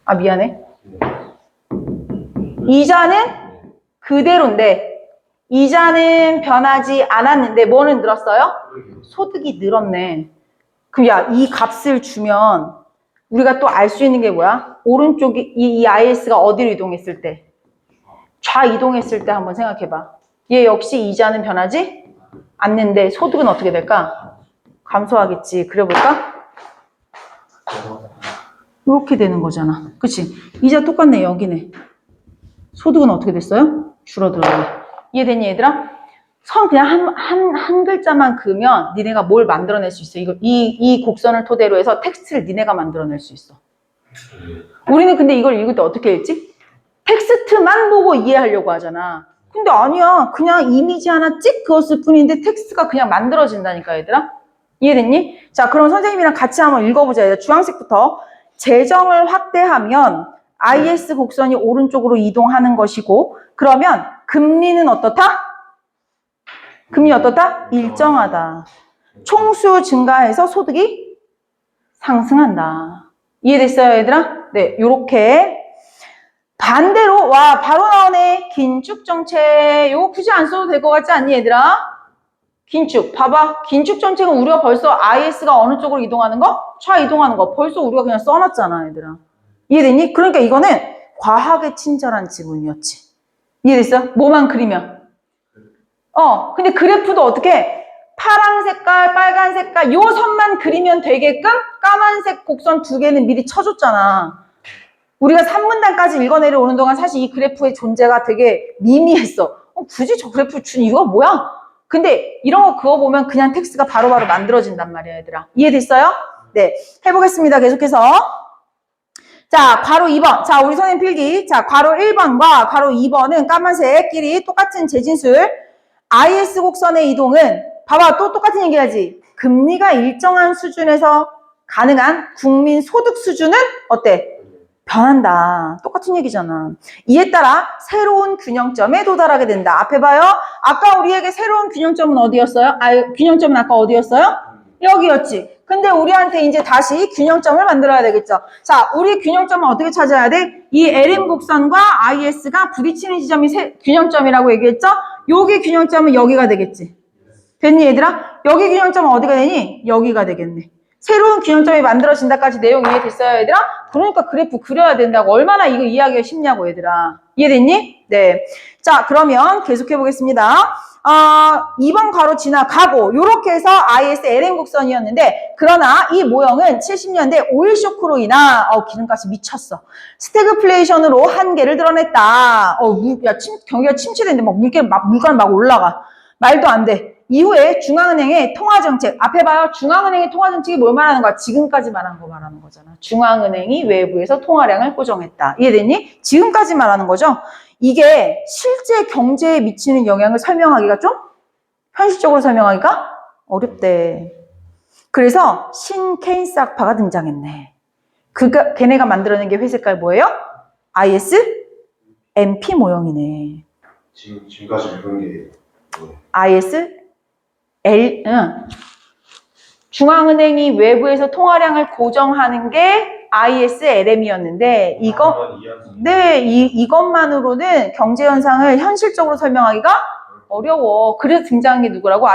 아, 미안해. 이자는 그대로인데 이자는 변하지 않았는데 뭐는 늘었어요? 소득이 늘었네. 그럼 야, 이 값을 주면 우리가 또 알 수 있는 게 뭐야? 오른쪽이 이 IS가 어디로 이동했을 때? 좌이동했을 때 한번 생각해봐. 얘 역시 이자는 변하지 않는데 소득은 어떻게 될까? 감소하겠지. 그려볼까? 이렇게 되는 거잖아. 그치? 이자 똑같네. 여기네. 소득은 어떻게 됐어요? 줄어들었네. 이해됐니, 얘들아? 선 그냥 한 글자만 그으면 니네가 뭘 만들어낼 수 있어. 이 곡선을 토대로 해서 텍스트를 니네가 만들어낼 수 있어. 우리는 근데 이걸 읽을 때 어떻게 읽지? 텍스트만 보고 이해하려고 하잖아. 근데 아니야. 그냥 이미지 하나 찍 그었을 뿐인데 텍스트가 그냥 만들어진다니까, 얘들아. 이해됐니? 자, 그럼 선생님이랑 같이 한번 읽어보자. 얘들아. 주황색부터. 재정을 확대하면 IS 곡선이 오른쪽으로 이동하는 것이고, 그러면 금리는 어떻다? 금리 어떻다? 일정하다. 총수 증가해서 소득이 상승한다. 이해됐어요, 얘들아? 네, 요렇게. 반대로, 와, 바로 나오네. 긴축 정책. 요거 굳이 안 써도 될 것 같지 않니, 얘들아? 긴축. 봐봐. 긴축 정책은 우리가 벌써 IS가 어느 쪽으로 이동하는 거? 좌 이동하는 거. 벌써 우리가 그냥 써놨잖아, 얘들아. 이해됐니? 그러니까 이거는 과학에 친절한 지문이었지. 이해됐어? 뭐만 그리면. 근데 그래프도 어떻게? 파란 색깔, 빨간 색깔, 요 선만 그리면 되게끔 까만색 곡선 두 개는 미리 쳐줬잖아. 우리가 3문단까지 읽어내려오는 동안 사실 이 그래프의 존재가 되게 미미했어. 굳이 저 그래프 준 이유가 뭐야? 근데 이런 거 그어보면 그냥 텍스트가 바로바로 만들어진단 말이야, 얘들아. 이해됐어요? 네. 해보겠습니다. 계속해서. 자, 괄호 2번. 자, 우리 선생님 필기. 자, 괄호 1번과 괄호 2번은 까만색끼리 똑같은 재진술. IS 곡선의 이동은 봐봐, 또 똑같은 얘기하지. 금리가 일정한 수준에서 가능한 국민 소득 수준은 어때? 변한다. 똑같은 얘기잖아. 이에 따라 새로운 균형점에 도달하게 된다. 앞에 봐요. 아까 우리에게 새로운 균형점은 어디였어요? 균형점은 아까 어디였어요? 여기였지. 근데 우리한테 이제 다시 균형점을 만들어야 되겠죠. 자, 우리 균형점은 어떻게 찾아야 돼? 이 LM 곡선과 IS가 부딪히는 지점이 균형점이라고 얘기했죠? 여기 균형점은 여기가 되겠지. 됐니, 얘들아? 여기 균형점은 어디가 되니? 여기가 되겠네. 새로운 균형점이 만들어진다까지 내용 이해됐어요, 얘들아? 그러니까 그래프 그려야 된다고. 얼마나 이거 이해하기가 쉽냐고, 얘들아. 이해됐니? 네. 자, 그러면 계속해 보겠습니다. 2번 가로 지나가고 요렇게 해서 IS LM 곡선이었는데 그러나 이 모형은 70년대 오일 쇼크로 인한 기름값이 미쳤어. 스태그플레이션으로 한계를 드러냈다. 경기가 침체됐는데 막 물가는 막 올라가. 말도 안 돼. 이후에 중앙은행의 통화정책, 앞에 봐요. 중앙은행의 통화정책이 뭘 말하는 거야? 지금까지 말하는 거 말하는 거잖아. 중앙은행이 외부에서 통화량을 고정했다. 이해됐니? 지금까지 말하는 거죠. 이게 실제 경제에 미치는 영향을 설명하기가 좀 현실적으로 설명하기가 어렵대. 그래서 신케인스 학파가 등장했네. 걔네가 만들어낸 게 회색깔 뭐예요? IS MP 모형이네. 지금까지 그런 게 뭐예요? IS 중앙은행이 외부에서 통화량을 고정하는 게 ISLM이었는데 이것만으로는 경제 현상을 현실적으로 설명하기가 어려워. 그래서 등장한 게 누구라고?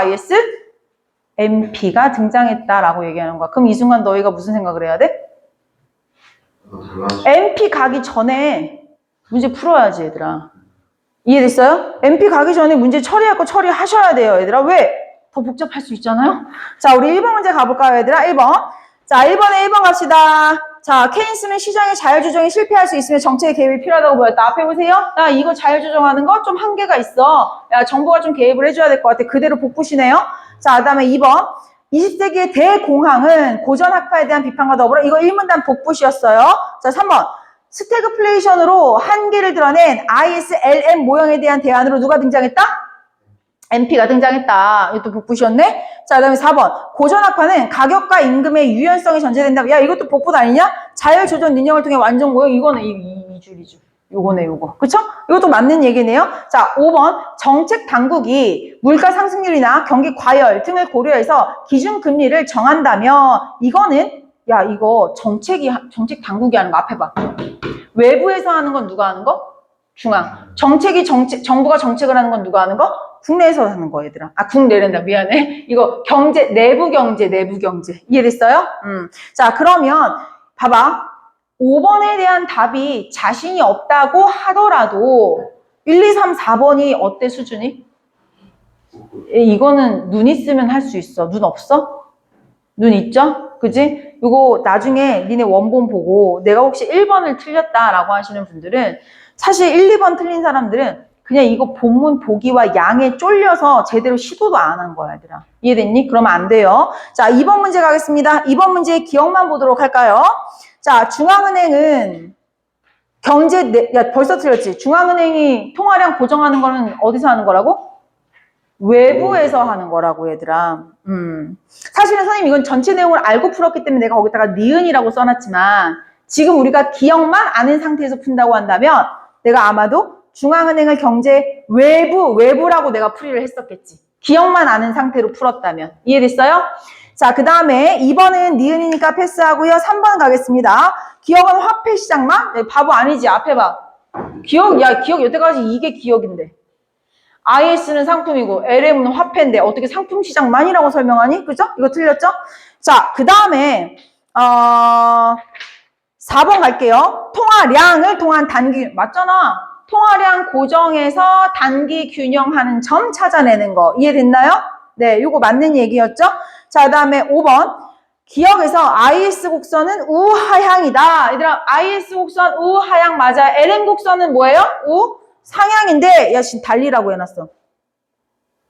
ISMP가 등장했다라고 얘기하는 거야. 그럼 이 순간 너희가 무슨 생각을 해야 돼? MP 가기 전에 문제 풀어야지, 얘들아. 이해됐어요? MP 가기 전에 문제 처리할 거 처리하셔야 돼요, 얘들아. 왜? 더 복잡할 수 있잖아요? 자, 우리 1번 문제 가볼까요, 얘들아? 1번. 자, 1번에 1번 갑시다. 자, 케인스는 시장의 자율조정에 실패할 수 있으면 정책의 개입이 필요하다고 보였다. 앞에 보세요. 야, 이거 자율조정하는 거 좀 한계가 있어. 야, 정부가 좀 개입을 해줘야 될 것 같아. 그대로 복붙이네요. 자, 그 다음에 2번. 20세기의 대공황은 고전학파에 대한 비판과 더불어 이거 1문단 복붙이었어요. 자, 3번. 스태그플레이션으로 한계를 드러낸 ISLM 모형에 대한 대안으로 누가 등장했다? MP가 등장했다. 이것도 복붙이었네. 자, 그 다음에 4번. 고전학파는 가격과 임금의 유연성이 전제된다. 야, 이것도 복붙 아니냐? 자율조정 능력을 통해 완전 모형. 이거는 이 줄이죠. 요거네, 요거. 그쵸? 이것도 맞는 얘기네요. 자, 5번. 정책 당국이 물가 상승률이나 경기 과열 등을 고려해서 기준 금리를 정한다면 이거는 야, 이거 정책 당국이 하는 거 앞에 봐. 외부에서 하는 건 누가 하는 거? 중앙. 정부가 정책을 하는 건 누가 하는 거? 국내에서 하는 거, 얘들아. 국내랜다. 미안해. 이거 내부 경제. 이해됐어요? 자, 그러면, 봐봐. 5번에 대한 답이 자신이 없다고 하더라도, 1, 2, 3, 4번이 어때, 수준이? 이거는 눈 있으면 할 수 있어. 눈 없어? 눈 있죠? 그지? 이거 나중에 니네 원본 보고, 내가 혹시 1번을 틀렸다라고 하시는 분들은, 사실 1, 2번 틀린 사람들은 그냥 이거 본문 보기와 양에 쫄려서 제대로 시도도 안 한 거야, 얘들아. 이해됐니? 그러면 안 돼요. 자, 2번 문제 가겠습니다. 2번 문제의 기억만 보도록 할까요? 자, 중앙은행은 야, 벌써 틀렸지? 중앙은행이 통화량 고정하는 거는 어디서 하는 거라고? 외부에서 하는 거라고, 얘들아. 사실은 선생님 이건 전체 내용을 알고 풀었기 때문에 내가 거기다가 니은이라고 써놨지만 지금 우리가 기억만 아는 상태에서 푼다고 한다면 내가 아마도 중앙은행을 경제 외부라고 내가 풀이를 했었겠지. 기억만 아는 상태로 풀었다면. 이해됐어요? 자, 그 다음에 2번은 니은이니까 패스하고요. 3번 가겠습니다. 기억은 화폐 시장만? 네, 바보 아니지. 앞에 봐. 기억 여태까지 이게 기억인데. IS는 상품이고 LM은 화폐인데 어떻게 상품 시장만이라고 설명하니? 그죠? 이거 틀렸죠? 자, 그 다음에 4번 갈게요. 통화량을 통한 단기 맞잖아. 통화량 고정해서 단기 균형하는 점 찾아내는 거. 이해됐나요? 네, 이거 맞는 얘기였죠? 자, 그 다음에 5번. 기억에서 IS 곡선은 우하향이다. 얘들아, IS 곡선 우하향 맞아요. LM 곡선은 뭐예요? 상향인데, 야, 지금 달리라고 해놨어.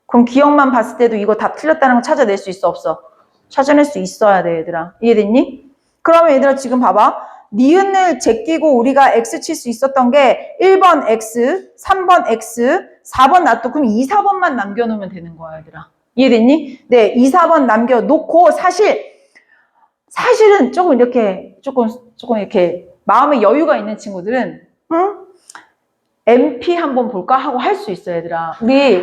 그럼 기억만 봤을 때도 이거 답 틀렸다는 거 찾아낼 수 있어, 없어? 찾아낼 수 있어야 돼, 얘들아. 이해됐니? 그러면 얘들아, 지금 봐봐. 니은을 제끼고 우리가 X 칠 수 있었던 게 1번 X, 3번 X, 4번 놔둬. 그럼 2, 4번만 남겨놓으면 되는 거야, 얘들아. 이해됐니? 네, 2, 4번 남겨놓고 사실은 조금 이렇게 마음에 여유가 있는 친구들은 MP 한번 볼까 하고 할 수 있어, 얘들아.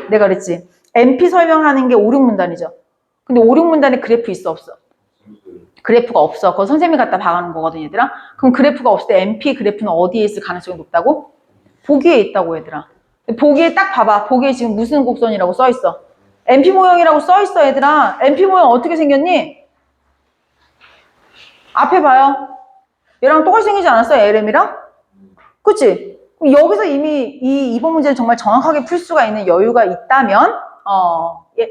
내가 그랬지. MP 설명하는 게 5, 6문단이죠. 근데 5, 6문단에 그래프 있어, 없어? 그래프가 없어. 그거 선생님이 갖다 박아놓은 거거든, 얘들아. 그럼 그래프가 없을 때 MP 그래프는 어디에 있을 가능성이 높다고? 보기에 있다고, 얘들아. 보기에 딱 봐봐. 보기에 지금 무슨 곡선이라고 써있어? MP 모형이라고 써있어, 얘들아. MP 모형 어떻게 생겼니? 앞에 봐요. 얘랑 똑같이 생기지 않았어요? LM이랑? 그치? 그럼 여기서 이미 이 2번 문제를 정말 정확하게 풀 수가 있는 여유가 있다면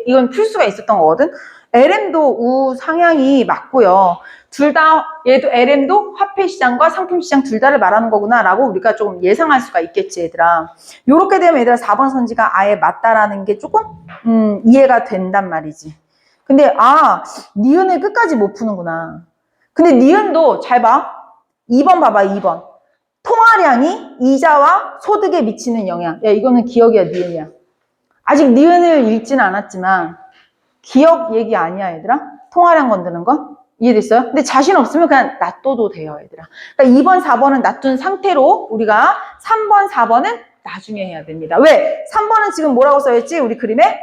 이건 풀 수가 있었던 거거든. LM도 우 상향이 맞고요. 둘 다 얘도 LM도 화폐 시장과 상품 시장 둘 다를 말하는 거구나 라고 우리가 좀 예상할 수가 있겠지 얘들아. 요렇게 되면 얘들아 4번 선지가 아예 맞다라는 게 조금 이해가 된단 말이지. 근데 니은을 끝까지 못 푸는구나. 근데 니은도 잘 봐. 2번 봐봐 2번. 통화량이 이자와 소득에 미치는 영향. 야, 이거는 기억이야, 니은이야. 아직 니은을 읽지는 않았지만 기억 얘기 아니야, 얘들아. 통화량 건드는 거. 이해됐어요? 근데 자신 없으면 그냥 놔둬도 돼요, 얘들아. 그러니까 2번, 4번은 놔둔 상태로 우리가 3번, 4번은 나중에 해야 됩니다. 왜? 3번은 지금 뭐라고 써있지? 우리 그림에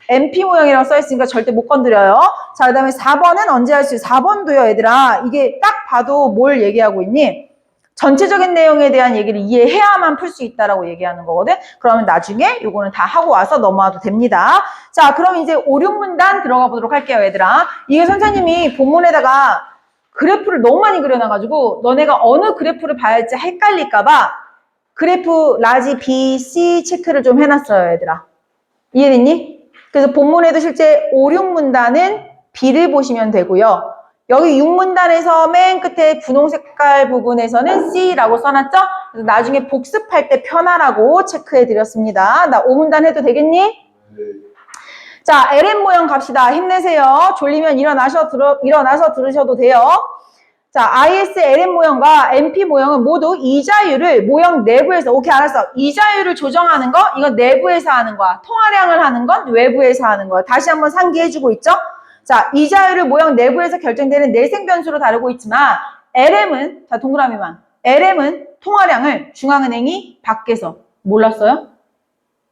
MP 모형이라고 써있으니까 절대 못 건드려요. 자, 그 다음에 4번은 언제 할 수 있어요? 4번도요, 얘들아. 이게 딱 봐도 뭘 얘기하고 있니? 전체적인 내용에 대한 얘기를 이해해야만 풀 수 있다라고 얘기하는 거거든. 그러면 나중에 요거는 다 하고 와서 넘어와도 됩니다. 자, 그럼 이제 5, 6문단 들어가 보도록 할게요, 얘들아. 이게 선생님이 본문에다가 그래프를 너무 많이 그려놔가지고 너네가 어느 그래프를 봐야 할지 헷갈릴까봐 그래프 라지 B, C 체크를 좀 해놨어요, 얘들아. 이해됐니? 그래서 본문에도 실제 5, 6문단은 B를 보시면 되고요. 여기 6문단에서 맨 끝에 분홍 색깔 부분에서는 C라고 써놨죠? 그래서 나중에 복습할 때 편하라고 체크해드렸습니다. 나 5문단 해도 되겠니? 네. 자, LM 모형 갑시다. 힘내세요. 졸리면 일어나서 들으셔도 돼요. 자, IS LM 모형과 MP 모형은 모두 이자율을 모형 내부에서, 오케이, 알았어. 이자율을 조정하는 거, 이건 내부에서 하는 거야. 통화량을 하는 건 외부에서 하는 거야. 다시 한번 상기해주고 있죠? 자, 이자율을 모형 내부에서 결정되는 내생 변수로 다루고 있지만 LM은, 자, 동그라미만. LM은 통화량을 중앙은행이 밖에서 몰랐어요?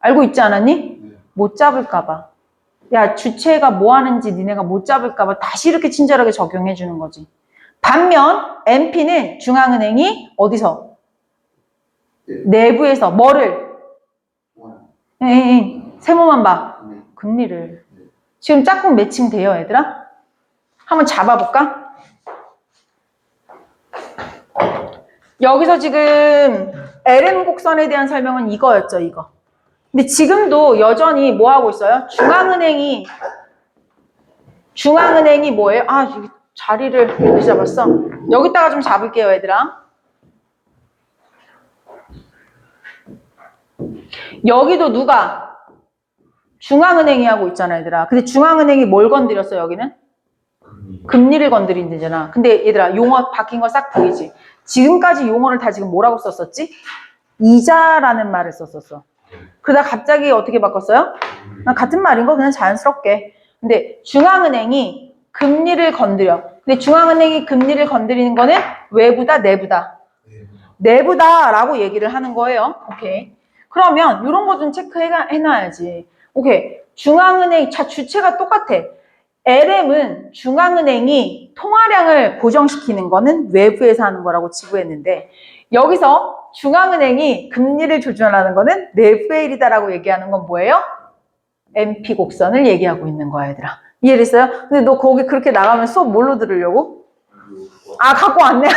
알고 있지 않았니? 네. 못 잡을까 봐. 야, 주체가 뭐 하는지 니네가 못 잡을까 봐 다시 이렇게 친절하게 적용해 주는 거지. 반면 MP는 중앙은행이 어디서? 네. 내부에서 뭐를? 세모만 봐. 네. 금리를. 지금 짝꿍 매칭 돼요, 얘들아? 한번 잡아볼까? 여기서 지금 LM 곡선에 대한 설명은 이거였죠, 이거. 근데 지금도 여전히 뭐 하고 있어요? 중앙은행이 뭐예요? 여기 자리를 어디 잡았어? 여기다가 좀 잡을게요, 얘들아. 여기도 누가? 중앙은행이 하고 있잖아, 얘들아. 근데 중앙은행이 뭘 건드렸어, 여기는? 금리를 건드린다잖아. 근데 얘들아, 용어 바뀐 거 싹 보이지? 지금까지 용어를 다 지금 뭐라고 썼었지? 이자라는 말을 썼었어. 그러다 갑자기 어떻게 바꿨어요? 같은 말인 거 그냥 자연스럽게. 근데 중앙은행이 금리를 건드려. 근데 중앙은행이 금리를 건드리는 거는 외부다, 내부다? 내부다라고 얘기를 하는 거예요. 오케이. 그러면 이런 거 좀 체크해놔야지. 오케이. 중앙은행, 주체가 똑같아. LM은 중앙은행이 통화량을 고정시키는 거는 외부에서 하는 거라고 지구했는데 여기서 중앙은행이 금리를 조절하는 거는 내부의 일이다라고 얘기하는 건 뭐예요? MP 곡선을 얘기하고 있는 거야, 얘들아. 이해됐어요? 근데 너 거기 그렇게 나가면 수업 뭘로 들으려고? 갖고 왔네.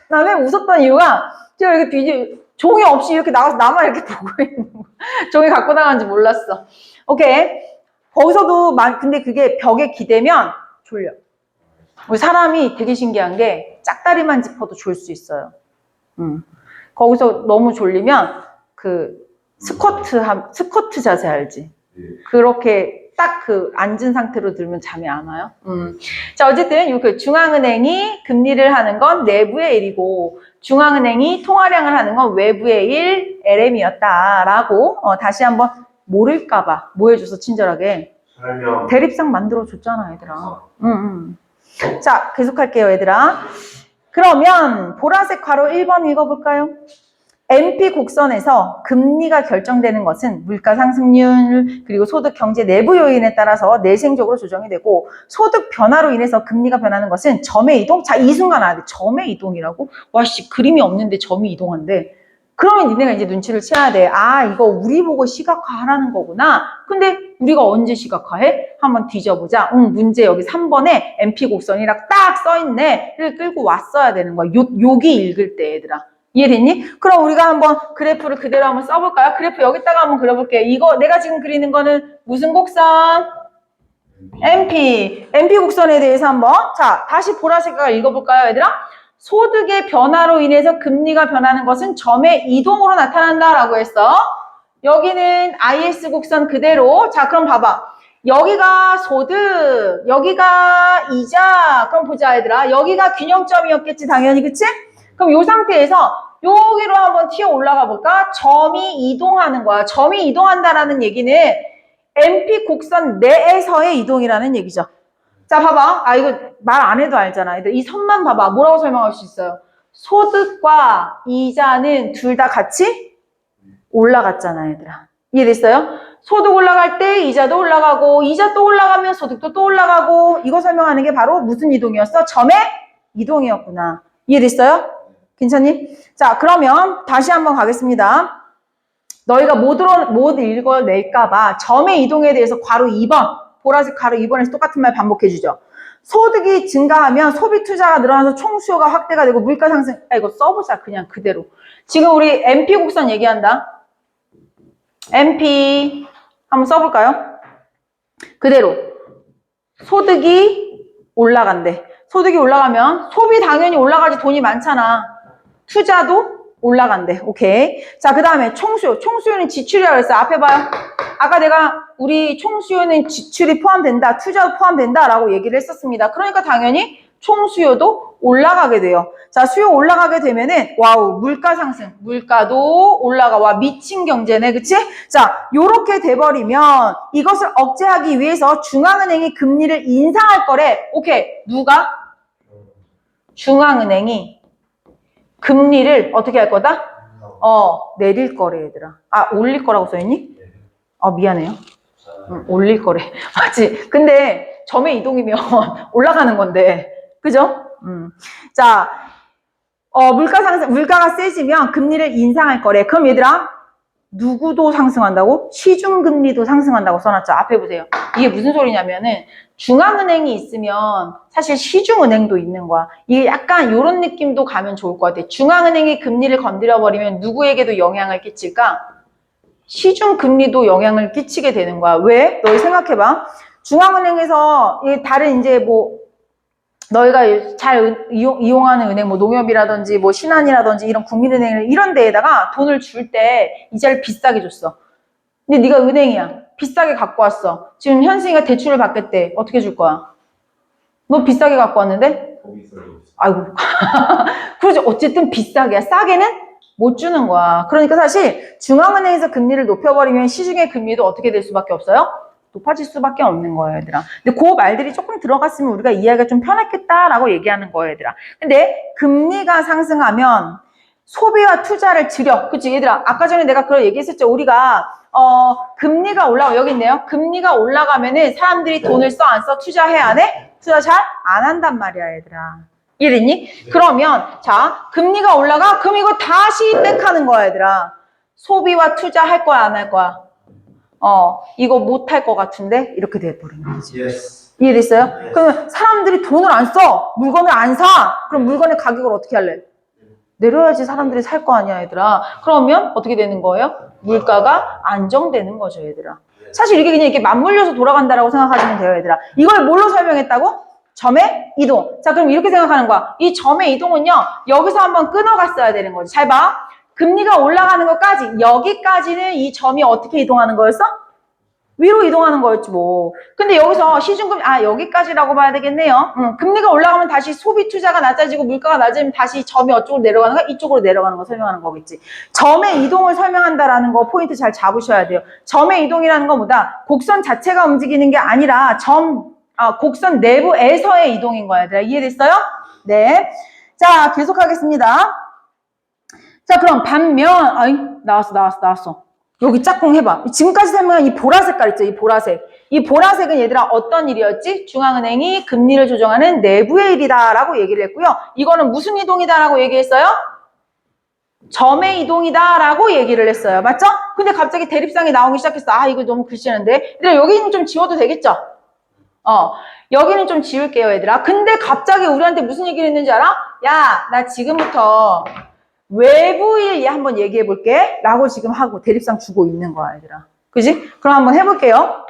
나 왜 웃었던 이유가 제가 이렇게 비디오 종이 없이 이렇게 나가서 나만 이렇게 보고 있는 거. 종이 갖고 나간지 몰랐어. 오케이. 거기서도 근데 그게 벽에 기대면 졸려. 우리 사람이 되게 신기한 게 짝다리만 짚어도 졸 수 있어요. 거기서 너무 졸리면 그 스쿼트 자세 알지? 그렇게 딱 그 앉은 상태로 들면 잠이 안 와요. 자, 어쨌든 이 중앙은행이 금리를 하는 건 내부의 일이고 중앙은행이 통화량을 하는 건 외부의 일 LM이었다라고 다시 한번 모를까봐 뭐 해줘서 친절하게 설명. 대립상 만들어줬잖아, 얘들아. 자, 계속할게요, 얘들아. 그러면 보라색 괄호 1번 읽어볼까요? MP 곡선에서 금리가 결정되는 것은 물가 상승률 그리고 소득 경제 내부 요인에 따라서 내생적으로 조정이 되고 소득 변화로 인해서 금리가 변하는 것은 점의 이동? 자, 이 순간 알아야 돼. 점의 이동이라고? 와씨, 그림이 없는데 점이 이동한대. 그러면 니네가 이제 눈치를 채야 돼. 아, 이거 우리 보고 시각화하라는 거구나. 근데 우리가 언제 시각화해? 한번 뒤져보자. 문제 여기 3번에 MP 곡선이랑 딱 써있네.를 끌고 왔어야 되는 거야. 여기 읽을 때 얘들아. 이해됐니? 그럼 우리가 한번 그래프를 그대로 한번 써볼까요? 그래프 여기다가 한번 그려볼게요. 이거 내가 지금 그리는 거는 무슨 곡선? MP 곡선에 대해서 한번 자 다시 보라색깔 읽어볼까요 얘들아? 소득의 변화로 인해서 금리가 변하는 것은 점의 이동으로 나타난다 라고 했어. 여기는 IS 곡선 그대로. 자 그럼 봐봐. 여기가 소득, 여기가 이자. 그럼 보자 얘들아. 여기가 균형점이었겠지 당연히. 그치? 그럼 이 상태에서 여기로 한번 튀어 올라가 볼까? 점이 이동하는 거야. 점이 이동한다라는 얘기는 MP 곡선 내에서의 이동이라는 얘기죠. 자, 봐봐. 아, 이거 말 안 해도 알잖아. 이 선만 봐봐. 뭐라고 설명할 수 있어요? 소득과 이자는 둘 다 같이 올라갔잖아, 얘들아. 이해됐어요? 소득 올라갈 때 이자도 올라가고, 이자 또 올라가면 소득도 또 올라가고, 이거 설명하는 게 바로 무슨 이동이었어? 점의 이동이었구나. 이해됐어요? 괜찮니? 자, 그러면 다시 한번 가겠습니다. 너희가 못 읽어낼까봐 점의 이동에 대해서 괄호 2번, 보라색 괄호 2번에서 똑같은 말 반복해주죠. 소득이 증가하면 소비 투자가 늘어나서 총수요가 확대가 되고 물가 상승. 아, 이거 써보자 그냥 그대로. 지금 우리 MP 곡선 얘기한다. MP 한번 써볼까요? 그대로. 소득이 올라간대. 소득이 올라가면 소비 당연히 올라가지. 돈이 많잖아. 투자도 올라간대. 오케이. 자, 그 다음에 총수요. 총수요는 지출이라고 그랬어요. 앞에 봐요. 아까 내가 우리 총수요는 지출이 포함된다. 투자도 포함된다. 라고 얘기를 했었습니다. 그러니까 당연히 총수요도 올라가게 돼요. 자, 수요 올라가게 되면은 와우, 물가 상승. 물가도 올라가. 와, 미친 경제네. 그치? 자, 요렇게 돼버리면 이것을 억제하기 위해서 중앙은행이 금리를 인상할 거래. 오케이. 누가? 중앙은행이 금리를 어떻게 할 거다? 내릴 거래, 얘들아. 아, 올릴 거라고 써있니? 미안해요. 올릴 거래. 맞지? 근데 점의 이동이면 올라가는 건데. 그죠? 자, 물가 상승, 물가가 세지면 금리를 인상할 거래. 그럼 얘들아, 누구도 상승한다고? 시중금리도 상승한다고 써놨죠. 앞에 보세요. 이게 무슨 소리냐면은 중앙은행이 있으면 사실 시중은행도 있는 거야. 이게 약간 이런 느낌도 가면 좋을 것 같아. 중앙은행이 금리를 건드려버리면 누구에게도 영향을 끼칠까? 시중금리도 영향을 끼치게 되는 거야. 왜? 너희 생각해봐. 중앙은행에서 다른 이제 뭐 너희가 잘 이용하는 은행, 뭐 농협이라든지 뭐 신한이라든지 이런 국민은행 이런 데에다가 돈을 줄 때 이자를 비싸게 줬어. 근데 네가 은행이야. 비싸게 갖고 왔어. 지금 현승이가 대출을 받겠대. 어떻게 줄 거야? 너 비싸게 갖고 왔는데? 아이고. 그렇죠. 어쨌든 비싸게. 싸게는 못 주는 거야. 그러니까 사실 중앙은행에서 금리를 높여버리면 시중의 금리도 어떻게 될 수밖에 없어요? 높아질 수밖에 없는 거예요, 얘들아. 근데 그 말들이 조금 들어갔으면 우리가 이해하기가 좀 편했겠다라고 얘기하는 거예요, 얘들아. 근데 금리가 상승하면 소비와 투자를 줄여. 그치, 얘들아. 아까 전에 내가 그걸 얘기했었죠. 우리가 금리가 올라가. 여기 있네요. 금리가 올라가면은 사람들이 돈을 써, 안 써? 투자해야 안 해? 투자 잘 안 한단 말이야, 얘들아. 이해됐니? 네. 그러면 자, 금리가 올라가? 그럼 이거 다시 땡하는 거야, 얘들아. 소비와 투자 할 거야, 안 할 거야? 이거 못 할 것 같은데? 이렇게 돼버리는 거지. Yes. 이해됐어요? Yes. 그러면 사람들이 돈을 안 써. 물건을 안 사. 그럼 물건의 가격을 어떻게 할래? 내려야지 사람들이 살 거 아니야, 얘들아. 그러면 어떻게 되는 거예요? 물가가 안정되는 거죠, 얘들아. 사실 이게 그냥 이렇게 맞물려서 돌아간다라고 생각하시면 돼요, 얘들아. 이걸 뭘로 설명했다고? 점의 이동. 자, 그럼 이렇게 생각하는 거야. 이 점의 이동은요, 여기서 한번 끊어갔어야 되는 거지. 잘 봐. 금리가 올라가는 것까지, 여기까지는 이 점이 어떻게 이동하는 거였어? 위로 이동하는 거였지 뭐. 근데 여기서 시중금리, 여기까지라고 봐야 되겠네요. 금리가 올라가면 다시 소비 투자가 낮아지고 물가가 낮아지면 다시 점이 어쪽으로 내려가는 거, 이쪽으로 내려가는 거 설명하는 거겠지. 점의 이동을 설명한다라는 거 포인트 잘 잡으셔야 돼요. 점의 이동이라는 건 뭐다? 곡선 자체가 움직이는 게 아니라 곡선 내부에서의 이동인 거야. 얘들아. 이해됐어요? 네. 자, 계속하겠습니다. 자, 그럼 반면, 나왔어. 여기 짝꿍 해봐. 지금까지 설명한 이 보라색 색깔 있죠? 이 보라색. 이 보라색은 얘들아 어떤 일이었지? 중앙은행이 금리를 조정하는 내부의 일이다라고 얘기를 했고요. 이거는 무슨 이동이다라고 얘기했어요? 점의 이동이다라고 얘기를 했어요. 맞죠? 근데 갑자기 대립상이 나오기 시작했어. 아, 이거 너무 글씨는데. 얘들아, 여기는 좀 지워도 되겠죠? 여기는 좀 지울게요, 얘들아. 근데 갑자기 우리한테 무슨 얘기를 했는지 알아? 야, 나 지금부터 외부일 한번 얘기해 볼게. 라고 지금 하고 대립상 주고 있는 거야, 얘들아. 그지? 그럼 한번 해볼게요.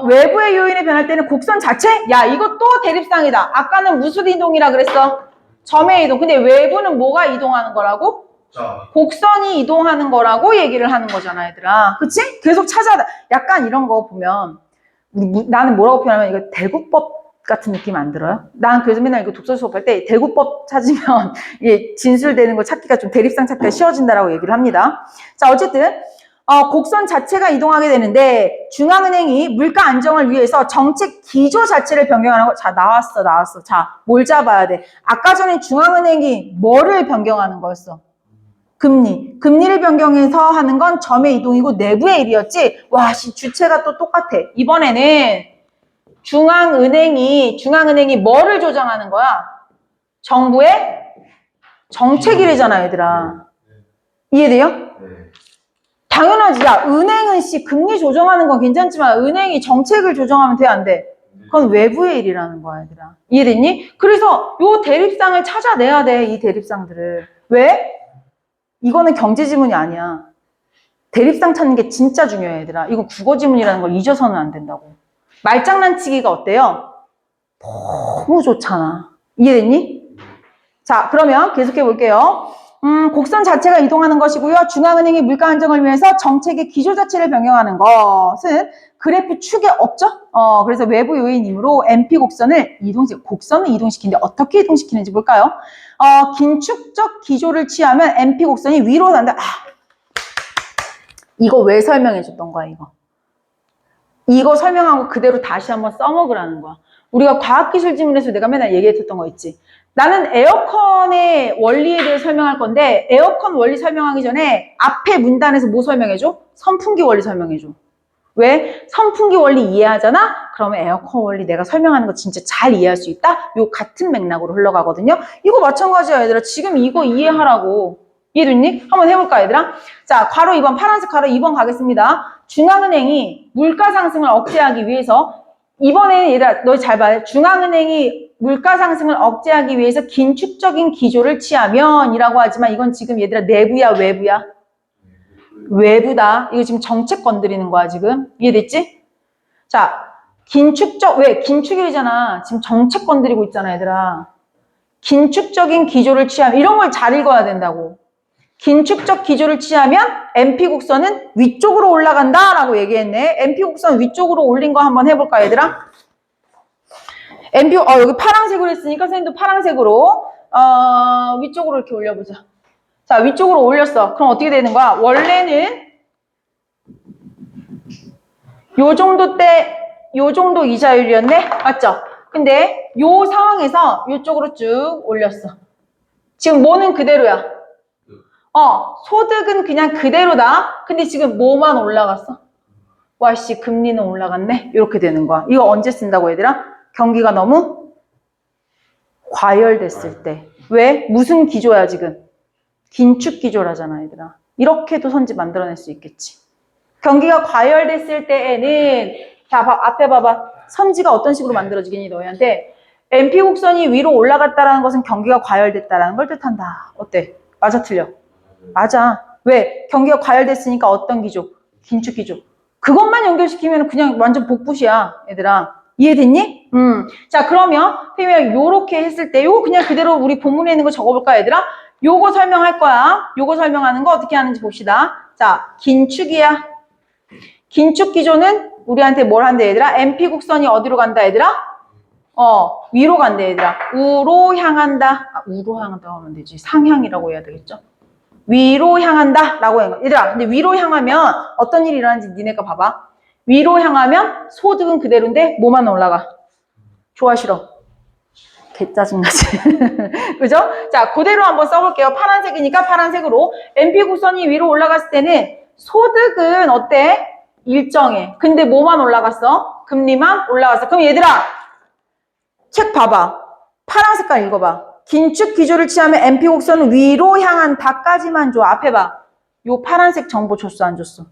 외부의 요인이 변할 때는 곡선 자체? 야, 이거 또 대립상이다. 아까는 무슨 이동이라 그랬어? 점의 이동. 근데 외부는 뭐가 이동하는 거라고? 곡선이 이동하는 거라고 얘기를 하는 거잖아, 얘들아. 그치? 계속 찾아. 약간 이런 거 보면 나는 뭐라고 표현하면 이거 대구법 같은 느낌 안 들어요? 난 그래서 맨날 이거 독서 수업할 때 대구법 찾으면 이게 진술되는 걸 찾기가 좀 대립상 찾기가 쉬워진다라고 얘기를 합니다. 자, 어쨌든 곡선 자체가 이동하게 되는데 중앙은행이 물가 안정을 위해서 정책 기조 자체를 변경하는 거. 자, 나왔어. 자, 뭘 잡아야 돼? 아까 전에 중앙은행이 뭐를 변경하는 거였어? 금리를 변경해서 하는 건 점의 이동이고 내부의 일이었지. 와, 주체가 또 똑같아. 이번에는 중앙은행이 뭐를 조정하는 거야? 정부의 정책이래잖아, 얘들아. 이해돼요? 당연하지. 야, 은행은 금리 조정하는 건 괜찮지만 은행이 정책을 조정하면 돼, 안 돼? 그건 외부의 일이라는 거야, 얘들아. 이해됐니? 그래서 요 대립상을 찾아내야 돼, 이 대립상들을. 왜? 이거는 경제 지문이 아니야. 대립상 찾는 게 진짜 중요해, 얘들아. 이거 국어 지문이라는 걸 잊어서는 안 된다고. 말장난치기가 어때요? 너무 좋잖아. 이해됐니? 자, 그러면 계속해 볼게요. 곡선 자체가 이동하는 것이고요. 중앙은행이 물가 안정을 위해서 정책의 기조 자체를 변경하는 것은 그래프 축에 없죠? 그래서 외부 요인이므로 MP 곡선을 곡선을 이동시키는데 어떻게 이동시키는지 볼까요? 긴축적 기조를 취하면 MP 곡선이 위로 난다. 이거 왜 설명해 줬던 거야, 이거? 이거 설명하고 그대로 다시 한번 써먹으라는 거야. 우리가 과학기술 지문에서 내가 맨날 얘기했던 거 있지. 나는 에어컨의 원리에 대해 설명할 건데 에어컨 원리 설명하기 전에 앞에 문단에서 뭐 설명해줘? 선풍기 원리 설명해줘. 왜? 선풍기 원리 이해하잖아? 그러면 에어컨 원리 내가 설명하는 거 진짜 잘 이해할 수 있다? 요 같은 맥락으로 흘러가거든요. 이거 마찬가지야, 얘들아. 지금 이거 이해하라고. 이해됐니? 한번 해볼까, 얘들아? 자, 괄호 2번, 파란색 괄호 2번 가겠습니다. 중앙은행이 물가 상승을 억제하기 위해서 이번에는 얘들아, 너 잘 봐. 중앙은행이 물가 상승을 억제하기 위해서 긴축적인 기조를 취하면 이라고 하지만 이건 지금 얘들아 내부야, 외부야? 외부다. 이거 지금 정책 건드리는 거야, 지금. 이해됐지? 자, 왜? 긴축이잖아. 지금 정책 건드리고 있잖아, 얘들아. 긴축적인 기조를 취하면 이런 걸 잘 읽어야 된다고. 긴축적 기조를 취하면 MP 곡선은 위쪽으로 올라간다라고 얘기했네. MP 곡선 위쪽으로 올린 거 한번 해볼까, 얘들아? MP, 여기 파란색으로 했으니까 선생님도 파란색으로 위쪽으로 이렇게 올려보자. 자, 위쪽으로 올렸어. 그럼 어떻게 되는 거야? 원래는 요 정도 이자율이었네? 맞죠? 근데 요 상황에서 요쪽으로 쭉 올렸어. 지금 뭐는 그대로야. 소득은 그냥 그대로다. 근데 지금 뭐만 올라갔어? 와씨, 금리는 올라갔네? 이렇게 되는 거야. 이거 언제 쓴다고, 얘들아? 경기가 너무 과열됐을 때. 왜? 무슨 기조야, 지금? 긴축 기조라잖아, 얘들아. 이렇게도 선지 만들어낼 수 있겠지. 경기가 과열됐을 때에는, 자, 앞에 봐봐. 선지가 어떤 식으로 만들어지겠니, 너희한테? MP 곡선이 위로 올라갔다라는 것은 경기가 과열됐다라는 걸 뜻한다. 어때? 맞아, 틀려? 맞아. 왜? 경기가 과열됐으니까 어떤 기조? 긴축 기조. 그것만 연결시키면 그냥 완전 복붙이야, 얘들아. 이해됐니? 자, 그러면 선생님이 요렇게 했을 때 요거 그냥 그대로 우리 본문에 있는 거 적어볼까, 얘들아? 요거 설명할 거야. 요거 설명하는 거 어떻게 하는지 봅시다. 자, 긴축이야. 긴축 기조는 우리한테 뭘 한대, 얘들아? MP 곡선이 어디로 간다, 얘들아? 위로 간대, 얘들아. 우로 향한다. 우로 향한다 하면 되지. 상향이라고 해야 되겠죠? 위로 향한다 라고 해요. 얘들아, 근데 위로 향하면 어떤 일이 일어나는지 니네가 봐봐. 위로 향하면 소득은 그대로인데 뭐만 올라가? 좋아, 싫어? 개 짜증나지. 그죠? 자, 그대로 한번 써볼게요. 파란색이니까 파란색으로. MP 곡선이 위로 올라갔을 때는 소득은 어때? 일정해. 근데 뭐만 올라갔어? 금리만 올라갔어. 그럼 얘들아, 책 봐봐. 파란 색깔 읽어봐. 긴축 기조를 취하면 MP 곡선은 위로 향한다까지만 줘. 앞에 봐. 요 파란색 정보 줬어, 안 줬어?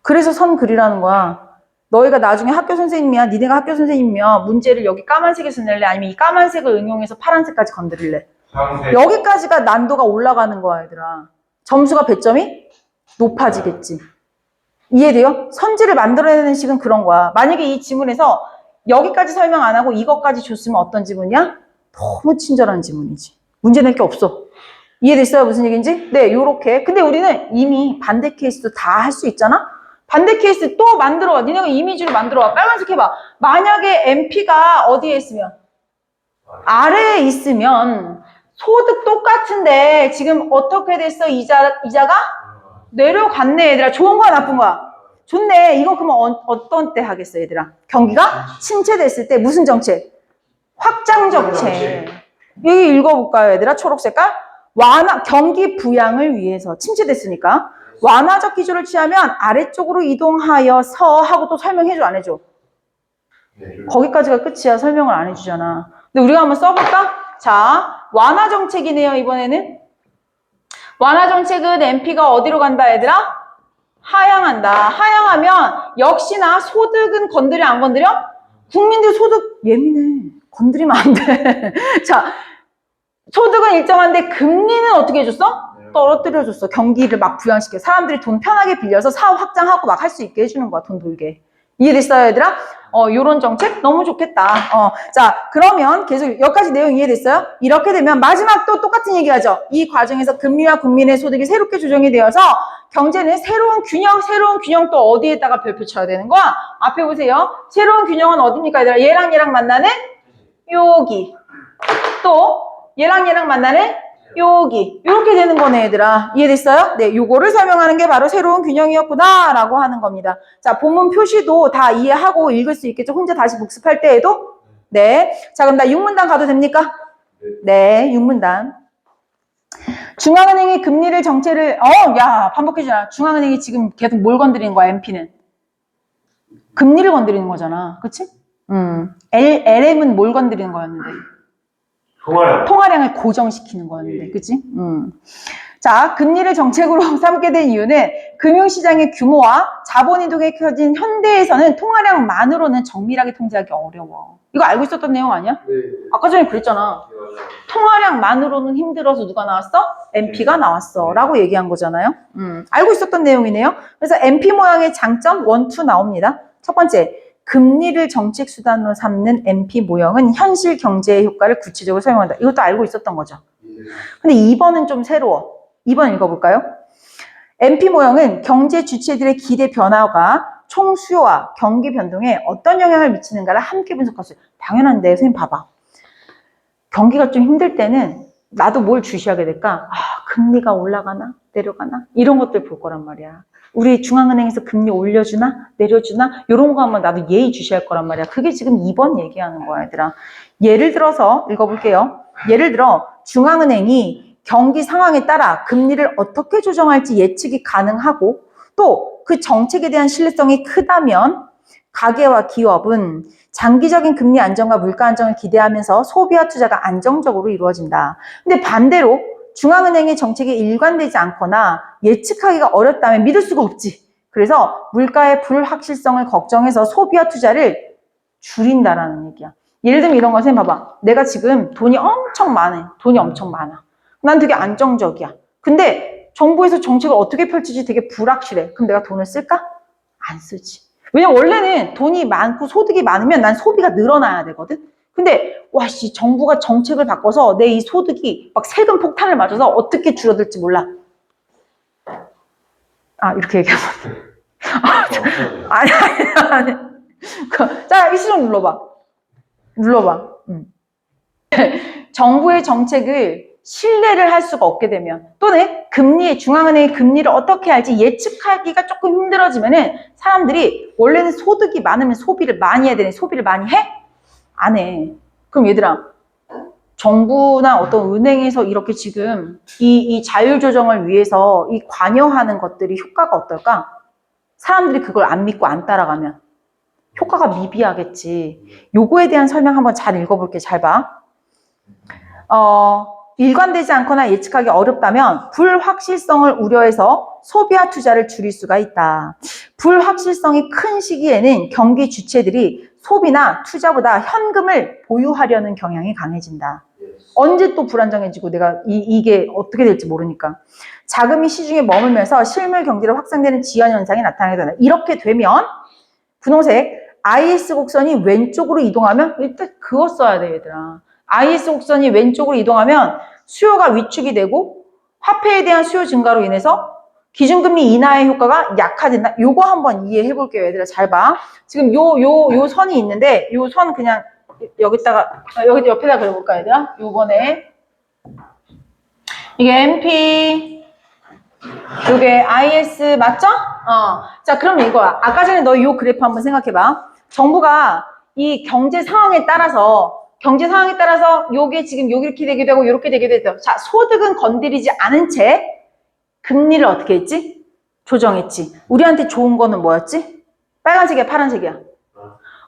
그래서 선 그리라는 거야. 너희가 나중에 학교 선생님이야. 니네가 학교 선생님이면 문제를 여기 까만색에서 낼래? 아니면 이 까만색을 응용해서 파란색까지 건드릴래? 여기까지가 난도가 올라가는 거야, 얘들아. 점수가 배점이 높아지겠지. 이해돼요? 선지를 만들어내는 식은 그런 거야. 만약에 이 지문에서 여기까지 설명 안 하고 이것까지 줬으면 어떤 지문이야? 너무 친절한 지문이지. 문제 낼 게 없어. 이해됐어요? 무슨 얘기인지? 네, 요렇게. 근데 우리는 이미 반대 케이스도 다 할 수 있잖아? 반대 케이스 또 만들어와. 니네가 이미지로 만들어와. 빨간색 해봐. 만약에 MP가 어디에 있으면? 아래에 있으면 소득 똑같은데 지금 어떻게 됐어? 이자가? 내려갔네, 얘들아. 좋은 거야, 나쁜 거야? 좋네. 이거 그러면 어떤 때 하겠어, 얘들아? 경기가 침체됐을 때 무슨 정책? 확장 정책. 여기 읽어볼까요, 얘들아? 초록 색깔. 경기 부양을 위해서 침체됐으니까 완화적 기조를 취하면 아래쪽으로 이동하여서 하고 또 설명해줘, 안 해줘? 거기까지가 끝이야. 설명을 안 해주잖아. 근데 우리가 한번 써볼까? 자, 완화 정책이네요, 이번에는. 완화 정책은 MP가 어디로 간다, 얘들아? 하향한다. 하향하면 역시나 소득은 건드려, 안 건드려? 국민들 소득 예민해. 건드리면 안 돼. 자, 소득은 일정한데 금리는 어떻게 해줬어? 떨어뜨려줬어. 경기를 막 부양시켜. 사람들이 돈 편하게 빌려서 사업 확장하고 막 할 수 있게 해주는 거야. 돈 돌게. 이해됐어요, 얘들아? 요런 정책 너무 좋겠다. 자, 그러면 계속 여기까지 내용 이해됐어요? 이렇게 되면 마지막 또 똑같은 얘기하죠. 이 과정에서 금리와 국민의 소득이 새롭게 조정이 되어서 경제는 새로운 균형 또 어디에다가 별표 쳐야 되는 거야? 앞에 보세요. 새로운 균형은 어디입니까, 얘들아? 얘랑 만나는 여기. 또 얘랑 만나는 여기. 이렇게 되는 거네, 얘들아. 이해됐어요? 네, 요거를 설명하는 게 바로 새로운 균형이었구나 라고 하는 겁니다. 자, 본문 표시도 다 이해하고 읽을 수 있겠죠? 혼자 다시 복습할 때에도? 네. 자, 그럼 나 6문단 가도 됩니까? 네, 6문단. 중앙은행이 금리를 반복해주라. 중앙은행이 지금 계속 뭘 건드리는 거야, MP는? 금리를 건드리는 거잖아. 그치? LM은 뭘 건드리는 거였는데? 통화량을 고정시키는 거였는데, 그치? 자, 금리를 정책으로 삼게 된 이유는 금융시장의 규모와 자본이동에 켜진 현대에서는 통화량만으로는 정밀하게 통제하기 어려워. 이거 알고 있었던 내용 아니야? 네. 아까 전에 그랬잖아. 통화량만으로는 힘들어서 누가 나왔어? MP가 나왔어. 라고 얘기한 거잖아요. 알고 있었던 내용이네요. 그래서 MP 모양의 장점 1, 2 나옵니다. 첫 번째, 금리를 정책 수단으로 삼는 MP 모형은 현실 경제의 효과를 구체적으로 설명한다. 이것도 알고 있었던 거죠. 근데 2번은 좀 새로워. 2번 읽어볼까요? MP 모형은 경제 주체들의 기대 변화가 총 수요와 경기 변동에 어떤 영향을 미치는가를 함께 분석할 수 있어요. 당연한데, 선생님 봐봐. 경기가 좀 힘들 때는 나도 뭘 주시하게 될까? 금리가 올라가나? 내려가나? 이런 것들 볼 거란 말이야. 우리 중앙은행에서 금리 올려주나? 내려주나? 이런 거 하면 나도 예의 주시할 거란 말이야. 그게 지금 2번 얘기하는 거야, 얘들아. 예를 들어서 읽어볼게요. 예를 들어 중앙은행이 경기 상황에 따라 금리를 어떻게 조정할지 예측이 가능하고 또 그 정책에 대한 신뢰성이 크다면 가계와 기업은 장기적인 금리 안정과 물가 안정을 기대하면서 소비와 투자가 안정적으로 이루어진다. 근데 반대로 중앙은행의 정책이 일관되지 않거나 예측하기가 어렵다면 믿을 수가 없지. 그래서 물가의 불확실성을 걱정해서 소비와 투자를 줄인다라는 얘기야. 예를 들면 이런 거 선생님 봐봐. 내가 지금 돈이 엄청 많아. 난 되게 안정적이야. 근데 정부에서 정책을 어떻게 펼칠지 되게 불확실해. 그럼 내가 돈을 쓸까? 안 쓰지. 왜냐면 원래는 돈이 많고 소득이 많으면 난 소비가 늘어나야 되거든. 근데 정부가 정책을 바꿔서 내 이 소득이 막 세금 폭탄을 맞아서 어떻게 줄어들지 몰라. 이렇게 얘기하면 아니. 자, 이수 좀 눌러봐. 정부의 정책을 신뢰를 할 수가 없게 되면 또는 중앙은행의 금리를 어떻게 할지 예측하기가 조금 힘들어지면은 사람들이 원래는 소득이 많으면 소비를 많이 해야 되는데 소비를 많이 해? 안 해. 그럼 얘들아, 정부나 어떤 은행에서 이렇게 지금 이 자율 조정을 위해서 이 관여하는 것들이 효과가 어떨까? 사람들이 그걸 안 믿고 안 따라가면 효과가 미비하겠지. 요거에 대한 설명 한번 잘 읽어볼게. 잘 봐. 일관되지 않거나 예측하기 어렵다면 불확실성을 우려해서 소비와 투자를 줄일 수가 있다. 불확실성이 큰 시기에는 경기 주체들이 소비나 투자보다 현금을 보유하려는 경향이 강해진다. 언제 또 불안정해지고 내가 이게 어떻게 될지 모르니까. 자금이 시중에 머물면서 실물 경제로 확산되는 지연 현상이 나타나게 된다. 이렇게 되면 분홍색 IS 곡선이 왼쪽으로 이동하면 일단 그거 써야 돼 얘들아. IS 곡선이 왼쪽으로 이동하면 수요가 위축이 되고 화폐에 대한 수요 증가로 인해서 기준금리 인하의 효과가 약화된다. 요거 한번 이해해 볼게요. 얘들아 잘 봐. 지금 요 선이 있는데 요 선 그냥 여기다가 여기 옆에다 그려볼까 얘들아? 요번에 이게 MP 요게 IS 맞죠? 자 그럼 이거야. 아까 전에 너 요 그래프 한번 생각해봐. 정부가 이 경제 상황에 따라서 요게 지금 요렇게 되기도 하고 요렇게 되기도 해요. 자 소득은 건드리지 않은 채 금리를 어떻게 했지? 조정했지. 우리한테 좋은 거는 뭐였지? 빨간색이야 파란색이야?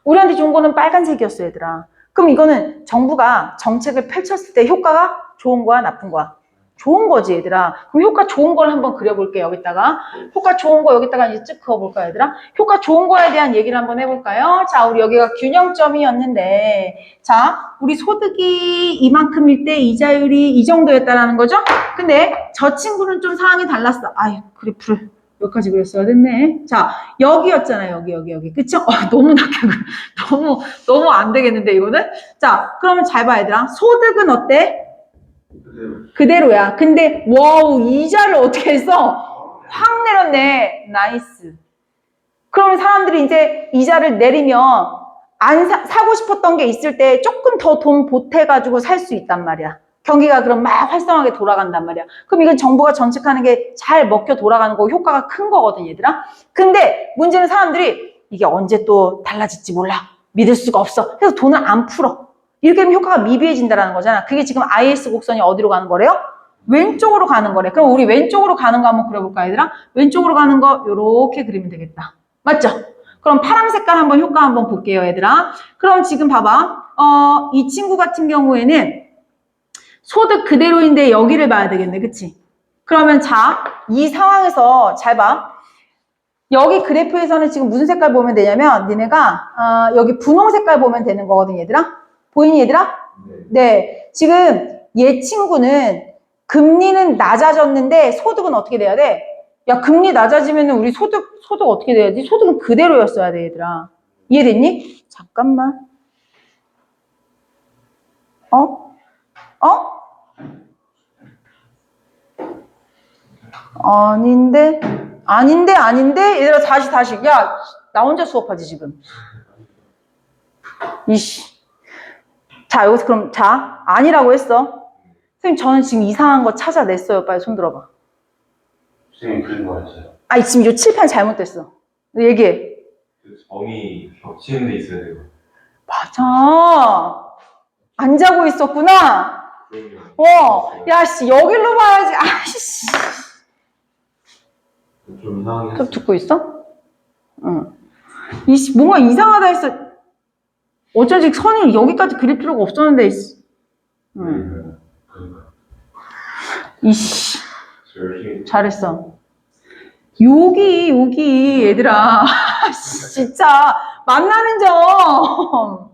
우리한테 좋은 거는 빨간색이었어 얘들아. 그럼 이거는 정부가 정책을 펼쳤을 때 효과가 좋은 거야 나쁜 거야? 좋은 거지 얘들아. 그럼 효과 좋은 걸 한번 그려볼게요. 여기다가 효과 좋은 거 여기다가 이제 쭉 그어볼까요 얘들아? 효과 좋은 거에 대한 얘기를 한번 해볼까요? 자 우리 여기가 균형점이었는데 자 우리 소득이 이만큼일 때 이자율이 이 정도였다라는 거죠? 근데 저 친구는 좀 상황이 달랐어. 아이 그래프를 여기까지 그렸어야 됐네. 자 여기였잖아요. 여기 그쵸? 너무 낮게 너무 안 되겠는데 이거는? 자 그러면 잘 봐 얘들아. 소득은 어때? 그대로야. 근데 와우 이자를 어떻게 했어? 확 내렸네. 나이스. 그러면 사람들이 이제 이자를 내리면 안 사고 싶었던 게 있을 때 조금 더 돈 보태가지고 살 수 있단 말이야. 경기가 그럼 막 활성하게 돌아간단 말이야. 그럼 이건 정부가 정책하는 게 잘 먹혀 돌아가는 거 효과가 큰 거거든 얘들아. 근데 문제는 사람들이 이게 언제 또 달라질지 몰라. 믿을 수가 없어. 그래서 돈을 안 풀어. 이렇게 하면 효과가 미비해진다는 거잖아. 그게 지금 IS 곡선이 어디로 가는 거래요? 왼쪽으로 가는 거래. 그럼 우리 왼쪽으로 가는 거 한번 그려볼까 얘들아? 왼쪽으로 가는 거 요렇게 그리면 되겠다. 맞죠? 그럼 파란 색깔 한번 효과 한번 볼게요 얘들아. 그럼 지금 봐봐. 이 친구 같은 경우에는 소득 그대로인데 여기를 봐야 되겠네. 그치? 그러면 자, 이 상황에서 잘 봐. 여기 그래프에서는 지금 무슨 색깔 보면 되냐면 니네가 여기 분홍 색깔 보면 되는 거거든 얘들아. 보이니 얘들아? 네. 지금 얘 친구는 금리는 낮아졌는데 소득은 어떻게 돼야 돼? 야 금리 낮아지면 우리 소득 어떻게 돼야지? 소득은 그대로였어야 돼 얘들아. 이해됐니? 잠깐만. 아닌데? 얘들아 다시. 야 나 혼자 수업하지 지금. 이씨. 자, 여기서 그럼, 자, 아니라고 했어. 선생님, 저는 지금 이상한 거 찾아냈어요. 빨리 손 들어봐. 선생님 그린 거였어요. 아니, 지금 요 칠판 잘못됐어. 얘기해. 그 점이 겹치는 데 있어야 돼요. 맞아. 안 자고 있었구나. 그럼요. 야, 씨, 여기로 봐야지. 아이씨. 좀 이상하게 좀 듣고 있어? 응. 이씨, 뭔가 이상하다 했어. 어쩐지 선이 여기까지 그릴 필요가 없었는데, 응. 이씨. 잘했어. 여기, 얘들아. 진짜, 만나는 점.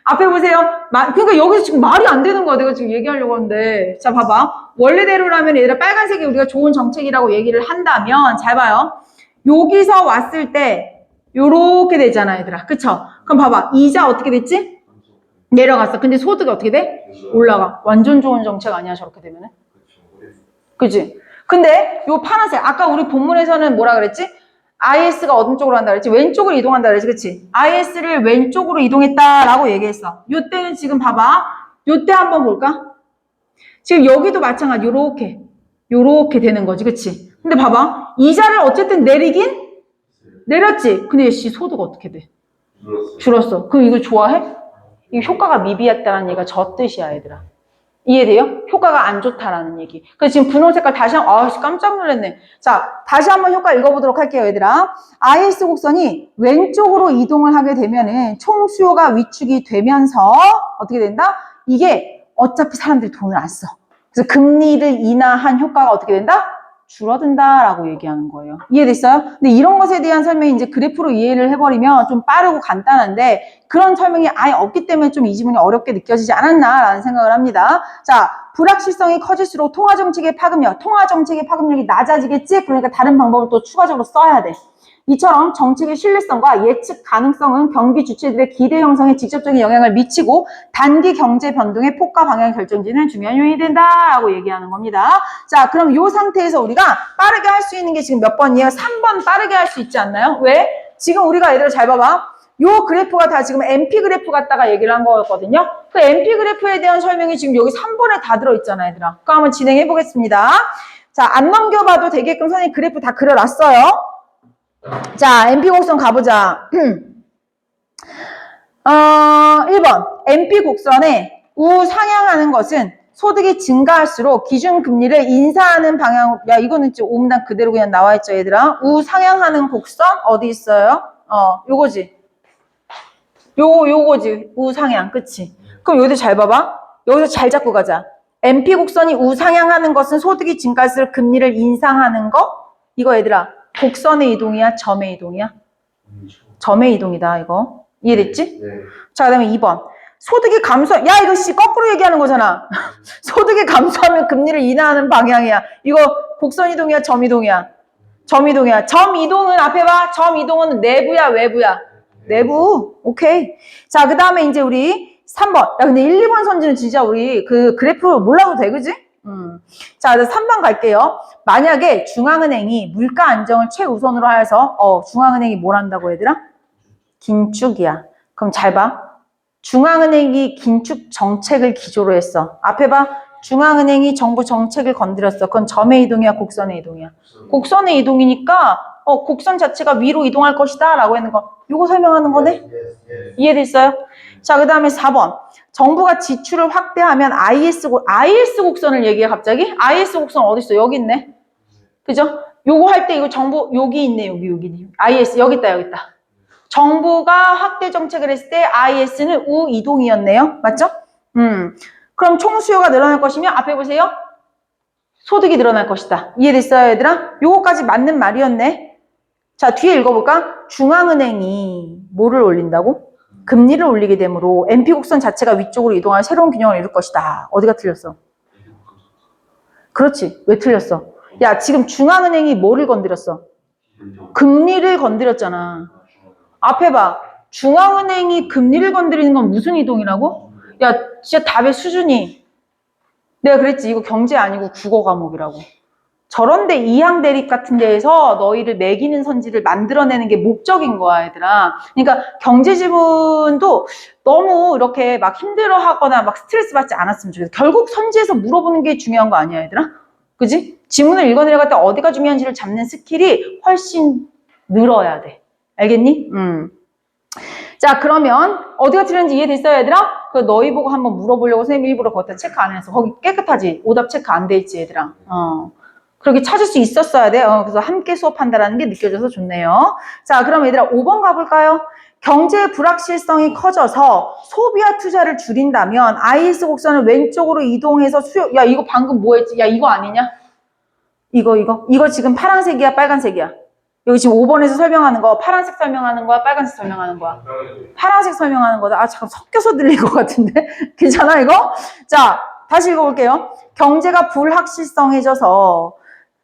앞에 보세요. 그러니까 여기서 지금 말이 안 되는 거야. 내가 지금 얘기하려고 하는데. 자, 봐봐. 원래대로라면 얘들아 빨간색이 우리가 좋은 정책이라고 얘기를 한다면, 잘 봐요. 여기서 왔을 때, 요렇게 되잖아, 얘들아. 그쵸? 그럼 봐봐. 이자 어떻게 됐지? 내려갔어. 근데 소득이 어떻게 돼? 올라가. 완전 좋은 정책 아니야, 저렇게 되면은? 그치? 근데 요 파란색, 아까 우리 본문에서는 뭐라 그랬지? IS가 어느 쪽으로 간다 그랬지? 왼쪽으로 이동한다 그랬지? 그치? IS를 왼쪽으로 이동했다라고 얘기했어. 요때는 지금 봐봐. 요때 한번 볼까? 지금 여기도 마찬가지. 요렇게 되는 거지. 그치? 근데 봐봐. 이자를 어쨌든 내리긴? 내렸지? 근데 씨 소득 어떻게 돼? 줄었어. 그럼 이거 좋아해? 이 효과가 미비했다는 얘기가 저 뜻이야, 얘들아. 이해돼요? 효과가 안 좋다라는 얘기. 그래서 지금 분홍 색깔 다시 깜짝 놀랐네. 자, 다시 한번 효과 읽어보도록 할게요, 얘들아. IS 곡선이 왼쪽으로 이동을 하게 되면은 총 수요가 위축이 되면서 어떻게 된다? 이게 어차피 사람들이 돈을 안 써. 그래서 금리를 인하한 효과가 어떻게 된다? 줄어든다라고 얘기하는 거예요. 이해됐어요? 근데 이런 것에 대한 설명이 이제 그래프로 이해를 해버리면 좀 빠르고 간단한데 그런 설명이 아예 없기 때문에 좀 이 지문이 어렵게 느껴지지 않았나라는 생각을 합니다. 자, 불확실성이 커질수록 통화정책의 파급력이 낮아지겠지? 그러니까 다른 방법을 또 추가적으로 써야 돼. 이처럼 정책의 신뢰성과 예측 가능성은 경기 주체들의 기대 형성에 직접적인 영향을 미치고 단기 경제 변동의 폭과 방향을 결정짓는 중요한 요인이 된다라고 얘기하는 겁니다. 자, 그럼 이 상태에서 우리가 빠르게 할 수 있는 게 지금 몇 번이에요? 3번 빠르게 할 수 있지 않나요? 왜? 지금 우리가 얘들아 잘 봐봐. 요 그래프가 다 지금 MP 그래프 갖다가 얘기를 한 거였거든요. 그 MP 그래프에 대한 설명이 지금 여기 3번에 다 들어있잖아, 얘들아. 그럼 한번 진행해 보겠습니다. 자, 안 넘겨봐도 되게끔 선생님 그래프 다 그려놨어요. 자, MP 곡선 가보자. 1번. MP 곡선에 우상향하는 것은 소득이 증가할수록 기준금리를 인사하는 방향, 야, 이거는 지금 오문단 그대로 그냥 나와있죠, 얘들아. 우상향하는 곡선, 어디 있어요? 요거지. 요거지. 우상향, 그치? 그럼 여기도 잘 봐봐. 여기서 잘 잡고 가자. MP 곡선이 우상향하는 것은 소득이 증가할수록 금리를 인상하는 거? 이거 얘들아. 곡선의 이동이야? 점의 이동이야? 점의 이동이다, 이거. 이해됐지? 네. 자, 그 다음에 2번. 소득이 야, 이거 거꾸로 얘기하는 거잖아. 소득이 감소하면 금리를 인하하는 방향이야. 이거 곡선 이동이야? 점 이동이야? 점 이동이야. 점 이동은 앞에 봐. 점 이동은 내부야? 외부야? 내부. 오케이. 자, 그 다음에 이제 우리 3번. 야, 근데 1, 2번 선지는 진짜 우리 그 그래프 몰라도 돼, 그지? 자, 그래서 3번 갈게요. 만약에 중앙은행이 물가 안정을 최우선으로 하여서 중앙은행이 뭘 한다고 얘들아? 긴축이야. 그럼 잘 봐. 중앙은행이 긴축 정책을 기조로 했어. 앞에 봐. 중앙은행이 정부 정책을 건드렸어. 그건 점의 이동이야? 곡선의 이동이야? 곡선의 이동이니까 곡선 자체가 위로 이동할 것이다 라고 했는 거. 이거 설명하는 거네? 이해됐어요? 자, 그 다음에 4번. 정부가 지출을 확대하면 IS 곡선을 얘기해, 갑자기? IS 곡선 어딨어? 여기 있네. 그죠? 요거 할 때 이거 정부, 여기 있네, 여기. IS, 여기 있다. 정부가 확대 정책을 했을 때 IS는 우이동이었네요. 맞죠? 그럼 총수요가 늘어날 것이며, 앞에 보세요. 소득이 늘어날 것이다. 이해됐어요, 얘들아? 요거까지 맞는 말이었네. 자, 뒤에 읽어볼까? 중앙은행이 뭐를 올린다고? 금리를 올리게 되므로 MP 곡선 자체가 위쪽으로 이동할 새로운 균형을 이룰 것이다. 어디가 틀렸어? 그렇지. 왜 틀렸어? 야, 지금 중앙은행이 뭐를 건드렸어? 금리를 건드렸잖아. 앞에 봐. 중앙은행이 금리를 건드리는 건 무슨 이동이라고? 야, 진짜 답의 수준이. 내가 그랬지. 이거 경제 아니고 국어 과목이라고. 저런데 이항 대립 같은 데에서 너희를 매기는 선지를 만들어내는 게 목적인 거야, 얘들아. 그러니까 경제 지문도 너무 이렇게 막 힘들어하거나 막 스트레스 받지 않았으면 좋겠어. 결국 선지에서 물어보는 게 중요한 거 아니야, 얘들아? 그지? 지문을 읽어내려갈 때 어디가 중요한지를 잡는 스킬이 훨씬 늘어야 돼. 알겠니? 자, 그러면 어디가 틀렸는지 이해됐어요, 얘들아? 그 너희 보고 한번 물어보려고 선생님 일부러 거기다 체크 안 해서. 거기 깨끗하지? 오답 체크 안 돼 있지, 얘들아? 그렇게 찾을 수 있었어야 돼. 그래서 함께 수업한다라는 게 느껴져서 좋네요. 자, 그럼 얘들아 5번 가볼까요? 경제의 불확실성이 커져서 소비와 투자를 줄인다면 IS 곡선을 왼쪽으로 이동해서 수요. 야, 이거 방금 뭐 했지? 야, 이거 아니냐? 이거 지금 파란색이야, 빨간색이야? 여기 지금 5번에서 설명하는 거 파란색 설명하는 거야, 빨간색 설명하는 거야? 파란색 설명하는 거다. 아, 잠깐 섞여서 들릴 것 같은데? 괜찮아, 이거? 자, 다시 읽어볼게요. 경제가 불확실성해져서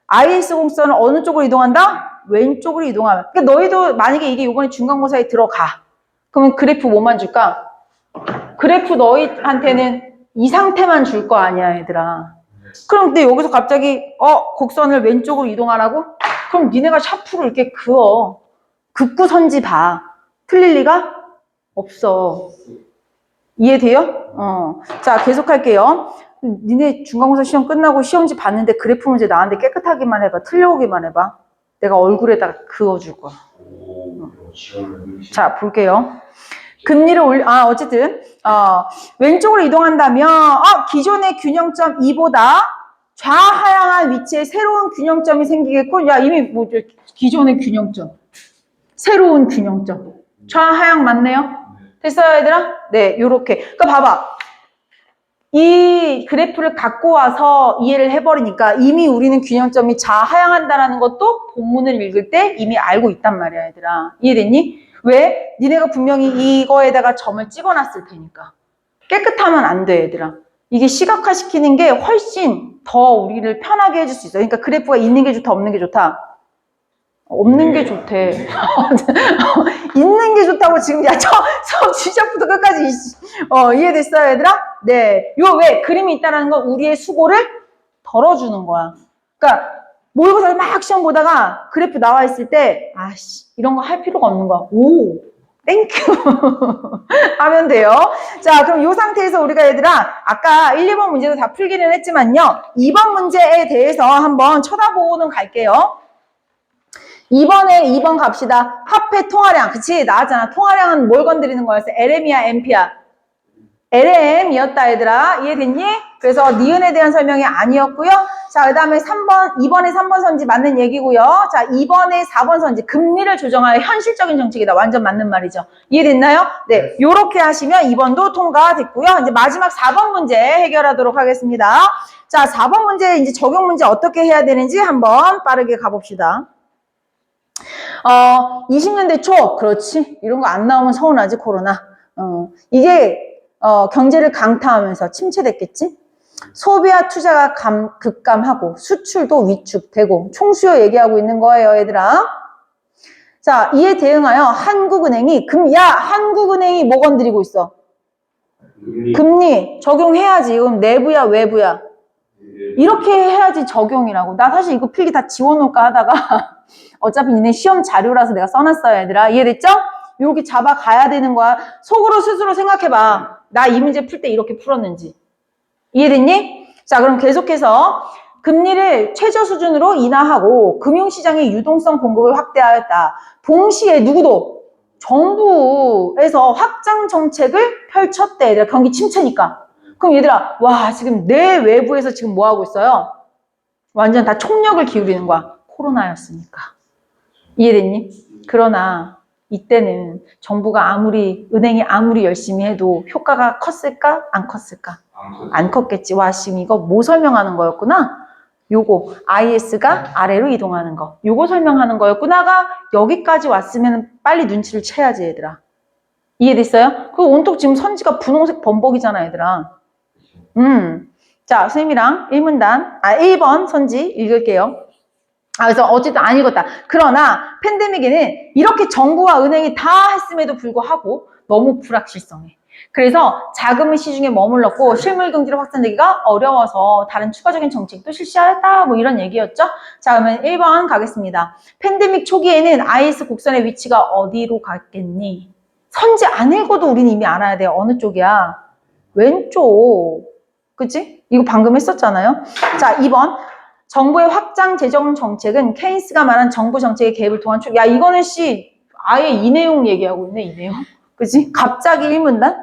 IS 곡선을 어느 쪽으로 이동한다? 왼쪽으로 이동하면. 그러니까 너희도 만약에 이게 이번에 중간고사에 들어가. 그러면 그래프 뭐만 줄까? 그래프 너희한테는 이 상태만 줄 거 아니야, 얘들아. 그럼 근데 여기서 갑자기 곡선을 왼쪽으로 이동하라고? 그럼 니네가 샤프로 이렇게 그어. 긋고 선지 봐. 틀릴 리가 없어. 이해돼요? 자, 계속할게요. 니네 중간고사 시험 끝나고 시험지 봤는데 그래프 문제 나한테 깨끗하기만 해봐. 틀려오기만 해봐. 내가 얼굴에다가 그어줄 거야. 자, 볼게요. 금리를 어쨌든 왼쪽으로 이동한다면 기존의 균형점 2보다 좌하향한 위치에 새로운 균형점이 생기겠고, 야, 이미 기존의 균형점, 새로운 균형점, 좌하향 맞네요? 됐어요, 얘들아? 네, 요렇게. 그러니까 봐봐. 이 그래프를 갖고 와서 이해를 해버리니까 이미 우리는 균형점이 좌하향한다라는 것도 본문을 읽을 때 이미 알고 있단 말이야, 얘들아. 이해됐니? 왜? 니네가 분명히 이거에다가 점을 찍어놨을 테니까. 깨끗하면 안 돼, 얘들아. 이게 시각화시키는 게 훨씬 더 우리를 편하게 해줄 수 있어. 그러니까 그래프가 있는 게 좋다, 없는 게 좋다? 없는 게 좋대. 있는 게 좋다고 지금, 야, 수업 시작부터 끝까지, 이해됐어요, 얘들아? 네. 요 왜? 그림이 있다는 건 우리의 수고를 덜어주는 거야. 그러니까, 모의고사 막 시험 보다가 그래프 나와 있을 때, 아씨, 이런 거 할 필요가 없는 거야. 오, 땡큐. 하면 돼요. 자, 그럼 이 상태에서 우리가 얘들아, 아까 1, 2번 문제도 다 풀기는 했지만요. 2번 문제에 대해서 한번 쳐다보고는 갈게요. 2번 갑시다. 합해 통화량. 그치? 나왔잖아. 통화량은 뭘 건드리는 거였어? LM이야, MP야? LM이었다, 얘들아. 이해됐니? 그래서 니은에 대한 설명이 아니었고요. 자, 그 다음에 2번에 3번 선지 맞는 얘기고요. 자, 2번에 4번 선지. 금리를 조정할 현실적인 정책이다. 완전 맞는 말이죠. 이해됐나요? 네. 요렇게 하시면 2번도 통과됐고요. 이제 마지막 4번 문제 해결하도록 하겠습니다. 자, 4번 문제, 이제 적용 문제 어떻게 해야 되는지 한번 빠르게 가봅시다. 20년대 초, 그렇지. 이런 거 안 나오면 서운하지, 코로나. 이게, 경제를 강타하면서 침체됐겠지? 소비와 투자가 급감하고, 수출도 위축되고, 총수요 얘기하고 있는 거예요, 얘들아. 자, 이에 대응하여 한국은행이, 한국은행이 뭐 건드리고 있어? 금리 적용해야지. 그럼 내부야, 외부야? 이렇게 해야지 적용이라고. 나 사실 이거 필기 다 지워놓을까 하다가, 어차피 니네 시험 자료라서 내가 써놨어요, 얘들아. 이해됐죠? 이렇게 잡아가야 되는 거야. 속으로 스스로 생각해봐. 나 이 문제 풀 때 이렇게 풀었는지. 이해됐니? 자, 그럼 계속해서 금리를 최저 수준으로 인하하고 금융시장의 유동성 공급을 확대하였다. 동시에 누구도? 정부에서 확장 정책을 펼쳤대, 얘들아. 경기 침체니까. 그럼 얘들아, 와, 지금 내 외부에서 지금 뭐 하고 있어요? 완전 다 총력을 기울이는 거야. 코로나였으니까. 이해됐니? 그러나 이때는 정부가 은행이 아무리 열심히 해도 효과가 컸을까? 안 컸을까? 안 컸겠지. 와, 지금 이거 뭐 설명하는 거였구나? 요거, IS가 아래로 이동하는 거. 요거 설명하는 거였구나가 여기까지 왔으면 빨리 눈치를 채야지, 얘들아. 이해됐어요? 그 온통 지금 선지가 분홍색 범벅이잖아, 얘들아. 자, 선생님이랑 1번 선지 읽을게요. 그래서 어쨌든 안 읽었다. 그러나 팬데믹에는 이렇게 정부와 은행이 다 했음에도 불구하고 너무 불확실성해. 그래서 자금은 시중에 머물렀고 실물 경제로 확산되기가 어려워서 다른 추가적인 정책도 실시하였다. 뭐 이런 얘기였죠. 자, 그러면 1번 가겠습니다. 팬데믹 초기에는 IS 곡선의 위치가 어디로 갔겠니? 선지 안 읽어도 우리는 이미 알아야 돼요. 어느 쪽이야? 왼쪽. 그치? 이거 방금 했었잖아요. 자, 2번. 정부의 확장 재정 정책은 케인스가 말한 정부 정책의 개입을 통한 야, 이거는 아예 이 내용 얘기하고 있네, 이 내용. 그치? 갑자기 1문단?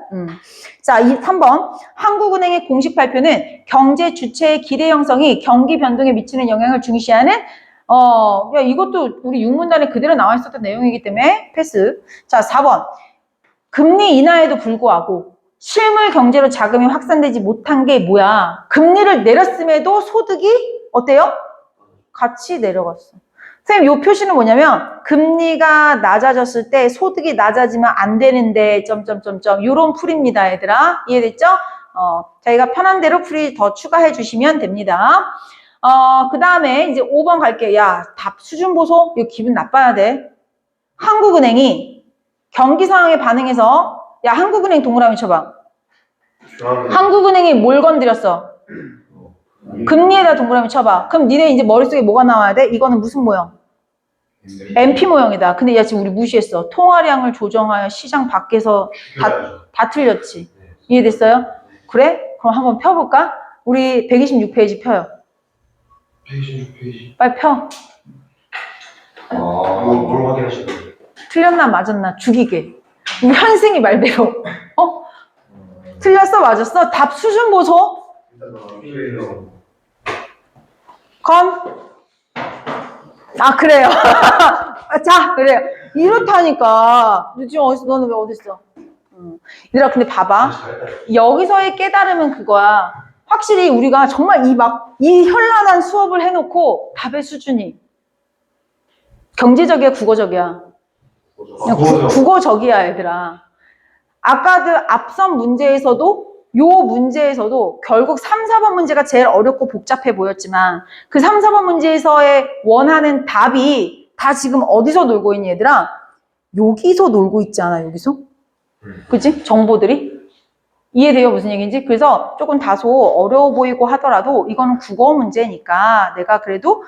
자, 3번. 한국은행의 공식 발표는 경제 주체의 기대 형성이 경기 변동에 미치는 영향을 중시하는 야, 이것도 우리 6문단에 그대로 나와 있었던 내용이기 때문에 패스. 자, 4번. 금리 인하에도 불구하고 실물 경제로 자금이 확산되지 못한 게 뭐야? 금리를 내렸음에도 소득이 어때요? 같이 내려갔어. 선생님, 요 표시는 뭐냐면 금리가 낮아졌을 때 소득이 낮아지면 안 되는데 요런 풀입니다, 얘들아. 이해됐죠? 자기가 편한 대로 풀이 더 추가해 주시면 됩니다. 그 다음에 이제 5번 갈게요. 야, 답 수준 보소. 이거 기분 나빠야 돼. 한국은행이 경기 상황에 반응해서 야, 한국은행 동그라미 쳐봐. 한국은행이 뭘 건드렸어? 금리에다 동그라미 쳐봐. 그럼 니네 이제 머릿속에 뭐가 나와야 돼? 이거는 무슨 모형? MP 모형이다. 근데 야, 지금 우리 무시했어. 통화량을 조정하여 시장 밖에서 다 틀렸지. 이해됐어요? 그래? 그럼 한번 펴볼까? 우리 126페이지 펴요. 126페이지. 빨리 펴. 뭘 확인하시는 거예요? 틀렸나 맞았나 죽이게. 우리 현승이 말대로. 틀렸어 맞았어? 답 수준 보소. 그래요. 자, 그래요. 이렇다니까. 지금 너는 왜 어딨어? 얘들아, 근데 봐봐. 여기서의 깨달음은 그거야. 확실히 우리가 정말 이 현란한 수업을 해놓고 답의 수준이 경제적이야, 국어적이야? 그냥 국어적이야, 얘들아. 아까도 앞선 문제에서도 요 문제에서도 결국 3, 4번 문제가 제일 어렵고 복잡해 보였지만 그 3, 4번 문제에서의 원하는 답이 다 지금 어디서 놀고 있니, 얘들아? 여기서 놀고 있지 않아, 여기서? 그치? 정보들이? 이해돼요? 무슨 얘기인지? 그래서 조금 다소 어려워 보이고 하더라도 이거는 국어 문제니까 내가 그래도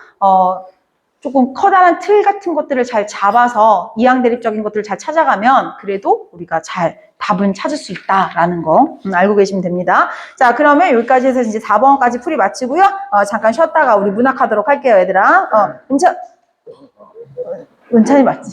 조금 커다란 틀 같은 것들을 잘 잡아서 이항대립적인 것들을 잘 찾아가면 그래도 우리가 잘 답은 찾을 수 있다라는 거 알고 계시면 됩니다. 자, 그러면 여기까지 해서 이제 4번까지 풀이 마치고요. 잠깐 쉬었다가 우리 문학하도록 할게요, 얘들아. 은찬이 맞지?